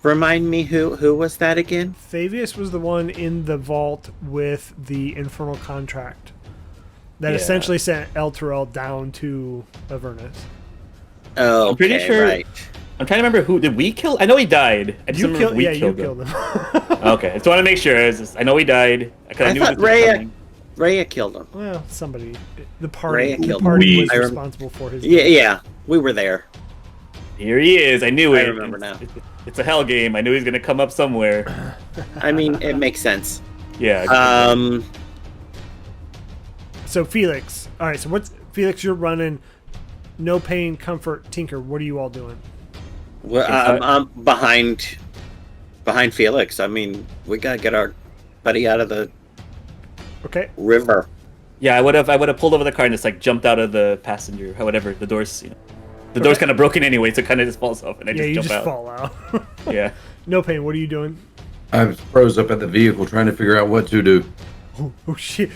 Remind me who was that again? Fabius was the one in the vault with the infernal contract that essentially sent El Terrell down to Avernus. Oh, I'm pretty sure. Right. I'm trying to remember who did we kill. I know he died. I just You remember killed. we Yeah, you killed him. killed him. Okay, I just want to make sure. I know he died. I I knew thought this was coming. Raya killed him. Well, somebody. The party. Rhea The killed party him. was We- responsible for his. Yeah, we were there. Here he is. I knew I it. remember now. It's a hell game. I knew he was gonna come up somewhere. I mean, it makes sense. Yeah. So Felix. All right. So what's Felix? You're running. No pain, comfort, tinker. What are you all doing? Well, I'm behind Felix. I mean, we gotta get our buddy out of the Okay. river. Yeah, I would have pulled over the car and just like jumped out of the passenger, or whatever. The doors, the door's kind of broken anyway, so it kind of just falls off, and I Yeah, just you jump just out. fall out. Yeah. No pain. What are you doing? I froze up at the vehicle trying to figure out what to do. Oh shit.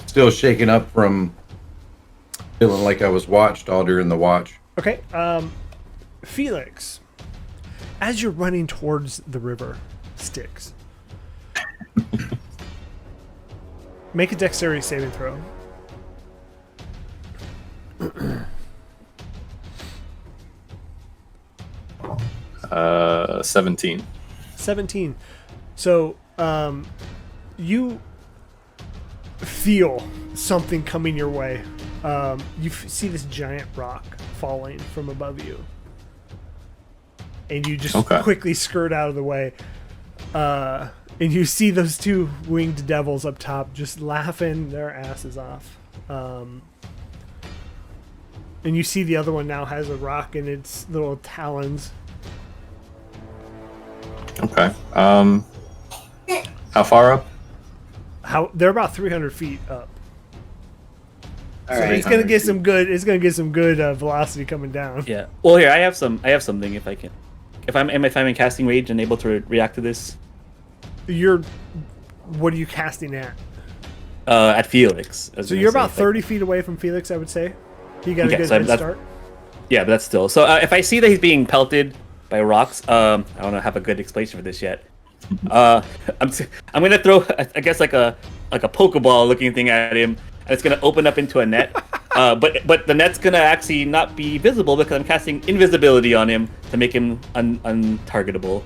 Still shaken up from feeling like I was watched all during the watch. Okay. Felix, as you're running towards the river Styx, make a dexterity saving throw. 17. 17. So, you feel something coming your way. You see this giant rock falling from above you. And you just Okay. quickly skirt out of the way. And you see those two winged devils up top just laughing their asses off. And you see the other one now has a rock in its little talons. Okay. How far up? They're about 300 feet up. All So right. it's gonna get some good. It's gonna get some good velocity coming down. Yeah. Well, here I have something if I can. If I'm in casting rage and able to react to this, What are you casting at? at Felix. So you're about 30 feet away from Felix, I would say. You got a Okay, good so head that's- start. Yeah, but that's still. So if I see that he's being pelted by rocks, I don't have a good explanation for this yet. I'm gonna throw, I guess, like a Pokeball looking thing at him, and it's gonna open up into a net. But the net's gonna actually not be visible because I'm casting invisibility on him to make him untargetable.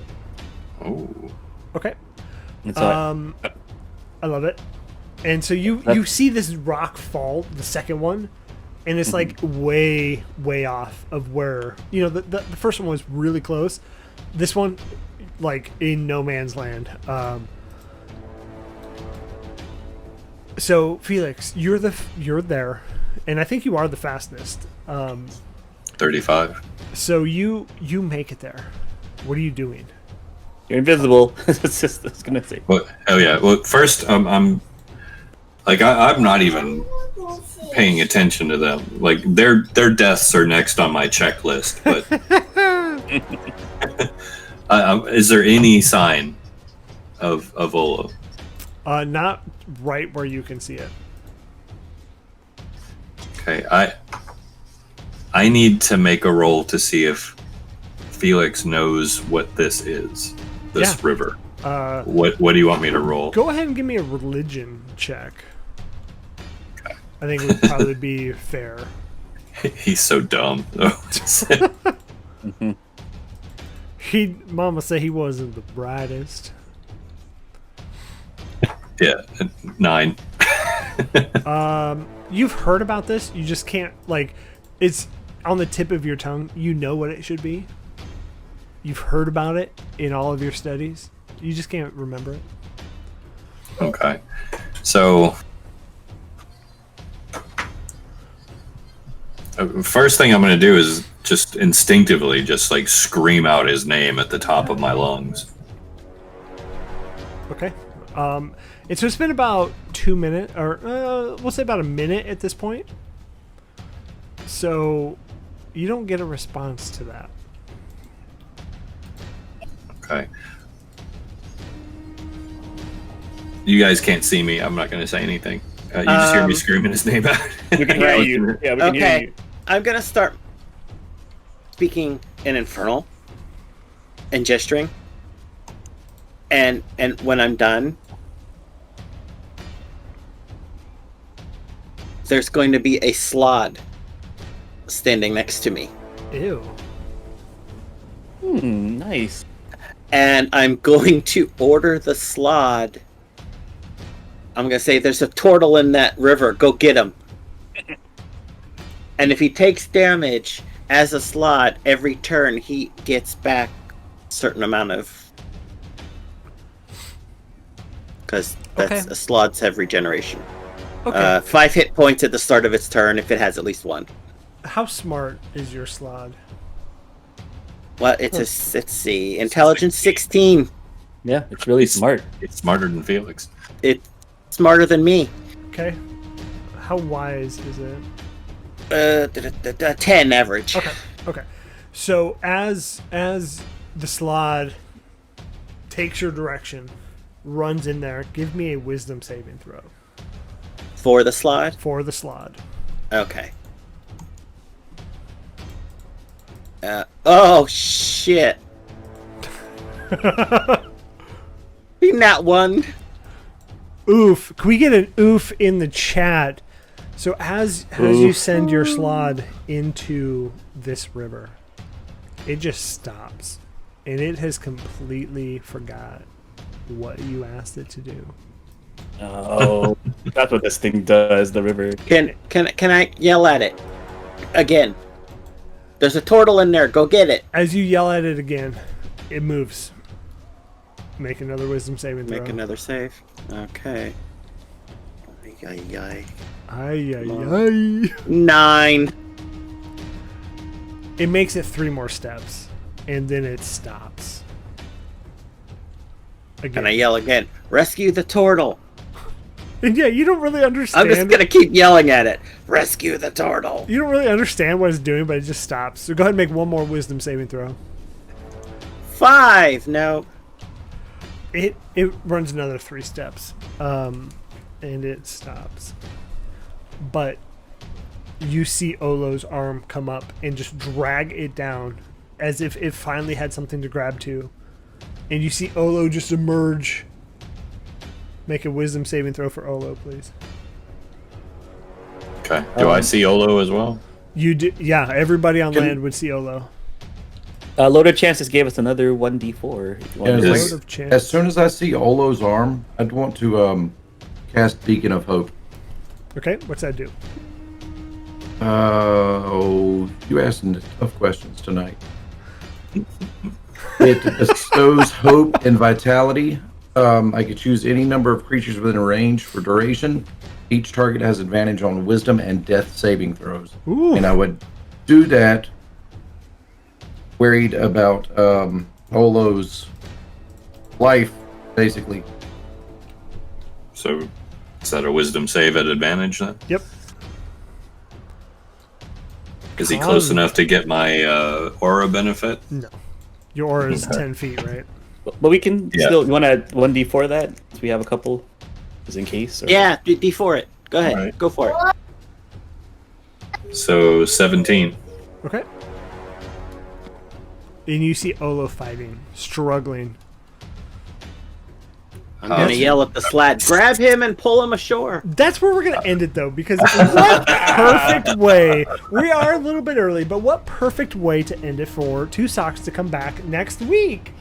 Oh. Okay. And so I love it. And so you see this rock fall, the second one, and it's like way off of where the first one was really close. This one, like in no man's land. So Felix, you're there, and I think you are the fastest. 35. So you make it there. What are you doing? you're invisible. It's just I was gonna say. Well, hell yeah. Well, first, I'm not even paying attention to them. Like their deaths are next on my checklist. But is there any sign of Olo? Not right where you can see it. Okay, I need to make a roll to see if Felix knows what this is. This Yeah. river. What do you want me to roll? Go ahead and give me a religion check. I think it would probably be fair. He's so dumb. Mama said he wasn't the brightest. Yeah, 9. You've heard about this. You just can't, it's on the tip of your tongue. You know what it should be. You've heard about it in all of your studies. You just can't remember it. Okay, so first thing I'm going to do is just instinctively just like scream out his name at the top of my lungs. Okay. And so it's been about 2 minutes, or we'll say about a minute at this point. So you don't get a response to that. Okay. You guys can't see me. I'm not going to say anything. You just hear me screaming his name out. We can hear you. Yeah, we can hear Okay, you. I'm gonna start speaking in Infernal and gesturing, and when I'm done, there's going to be a slod standing next to me. Ew. Nice. And I'm going to order the slod. I'm going to say there's a turtle in that river. Go get him. And if he takes damage as a slod every turn, he gets back a certain amount of... Because that's a slod's have regeneration. Okay. 5 hit points at the start of its turn if it has at least one. How smart is your slod? Well, let's see. Intelligence 16. Yeah, it's really smart. It's smarter than Felix. It's smarter than me. Okay. How wise is it? 10 average. Okay. So as the slod takes your direction, runs in there, give me a wisdom saving throw. For the slod? For the slod. Okay. Oh, shit. Be not one. Oof. Can we get an oof in the chat? So as you send your slod into this river, it just stops. And it has completely forgot what you asked it to do. Oh, that's what this thing does, the river. Can I yell at it? Again. There's a turtle in there. Go get it. As you yell at it again, it moves. Make another wisdom saving throw. Make another save. Okay. Ay. Ay. 9. It makes it 3 more steps, and then it stops. Again. And I yell again. Rescue the turtle. And yeah, you don't really understand. I'm just gonna keep yelling at it. Rescue the turtle. You don't really understand what it's doing, but it just stops. So go ahead and make one more wisdom saving throw. 5. No. It runs another 3 steps, and it stops. But you see Olo's arm come up and just drag it down, as if it finally had something to grab to. And you see Olo just emerge. Make a wisdom saving throw for Olo, please. Okay. Do I see Olo as well? You do, yeah. Everybody on land would see Olo. Loaded Chances gave us another 1d4. If you want to Yes. Load of chance. As soon as I see Olo's arm, I'd want to cast Beacon of Hope. Okay, what's that do? You asking tough questions tonight. It bestows hope and vitality. I could choose any number of creatures within a range for duration. Each target has advantage on wisdom and death saving throws. Ooh. And I would do that worried about Olo's life, basically. So, is that a wisdom save at advantage then? Yep. Is he close enough to get my aura benefit? No. Your aura is 10 feet, right? But we can Yeah. still. You want to 1d4 that? So we have a couple, just in case. Or... Yeah, D4 it. Go ahead. Alright. Go for it. So 17. Okay. And you see Olo fighting, struggling. I'm gonna yell at the sled. Grab him and pull him ashore. That's where we're going to end it, though, because what perfect way. We are a little bit early, but what perfect way to end it for Two Socks to come back next week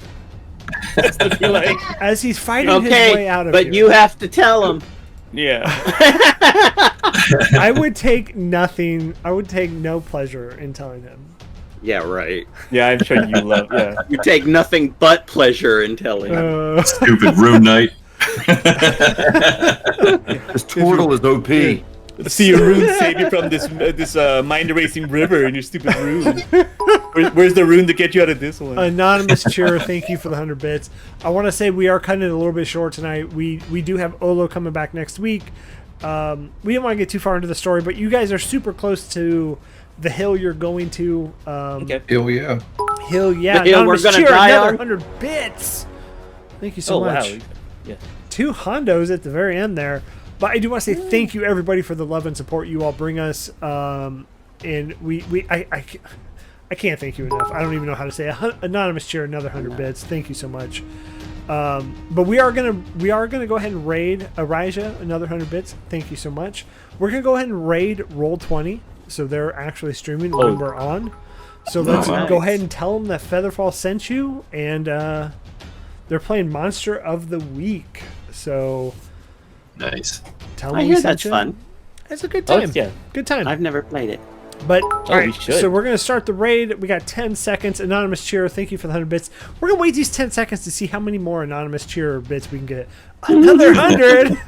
as he's fighting his way out of but here. you have to tell him. Yeah. I would take nothing. I would take no pleasure in telling him. Yeah, right. Yeah, I'm sure you love. Yeah. You take nothing but pleasure in telling him. Stupid rune knight. This turtle is OP. See your rune save you from this mind erasing river and your stupid rune. Where's the rune to get you out of this one? Anonymous Cheer, thank you for the 100 bits. I want to say we are cutting it a little bit short tonight. We do have Olo coming back next week. We didn't want to get too far into the story, but you guys are super close to the hill you're going to. Okay. Hell yeah. Hill, yeah. The hill we're Anonymous gonna Cheer, die another on? 100 bits. Thank you so Oh much. wow. Yeah. 2 hondos at the very end there. But I do want to say thank you everybody for the love and support you all bring us. And I can't thank you enough. I don't even know how to say it. Anonymous Cheer, another 100 bits. Thank you so much. But we are gonna go ahead and raid Arija, another 100 bits. Thank you so much. We're gonna go ahead and raid Roll20, so they're actually streaming when we're on. So let's Nice. go ahead and tell them that FeatherFall sent you, and they're playing Monster of the Week. So Nice. tell I them we hear sent that's you. fun. It's a good Oh, time. yeah. Good time. I've never played it. But all right, we should. so we're gonna start the raid. We got 10 seconds. Anonymous cheer, thank you for the 100 bits. We're gonna wait these 10 seconds to see how many more anonymous cheer bits we can get. Another 100.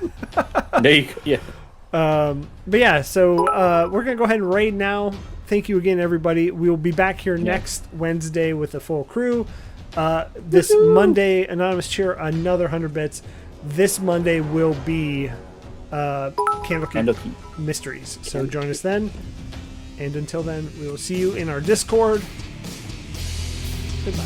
There you go. Yeah. But yeah, so we're gonna go ahead and raid now. Thank you again, everybody. We will be back here next Wednesday with a full crew. This Monday, anonymous cheer, another 100 bits. This Monday will be Candlekeep Candlekeep. Mysteries. So join us then. And until then, we will see you in our Discord. Goodbye.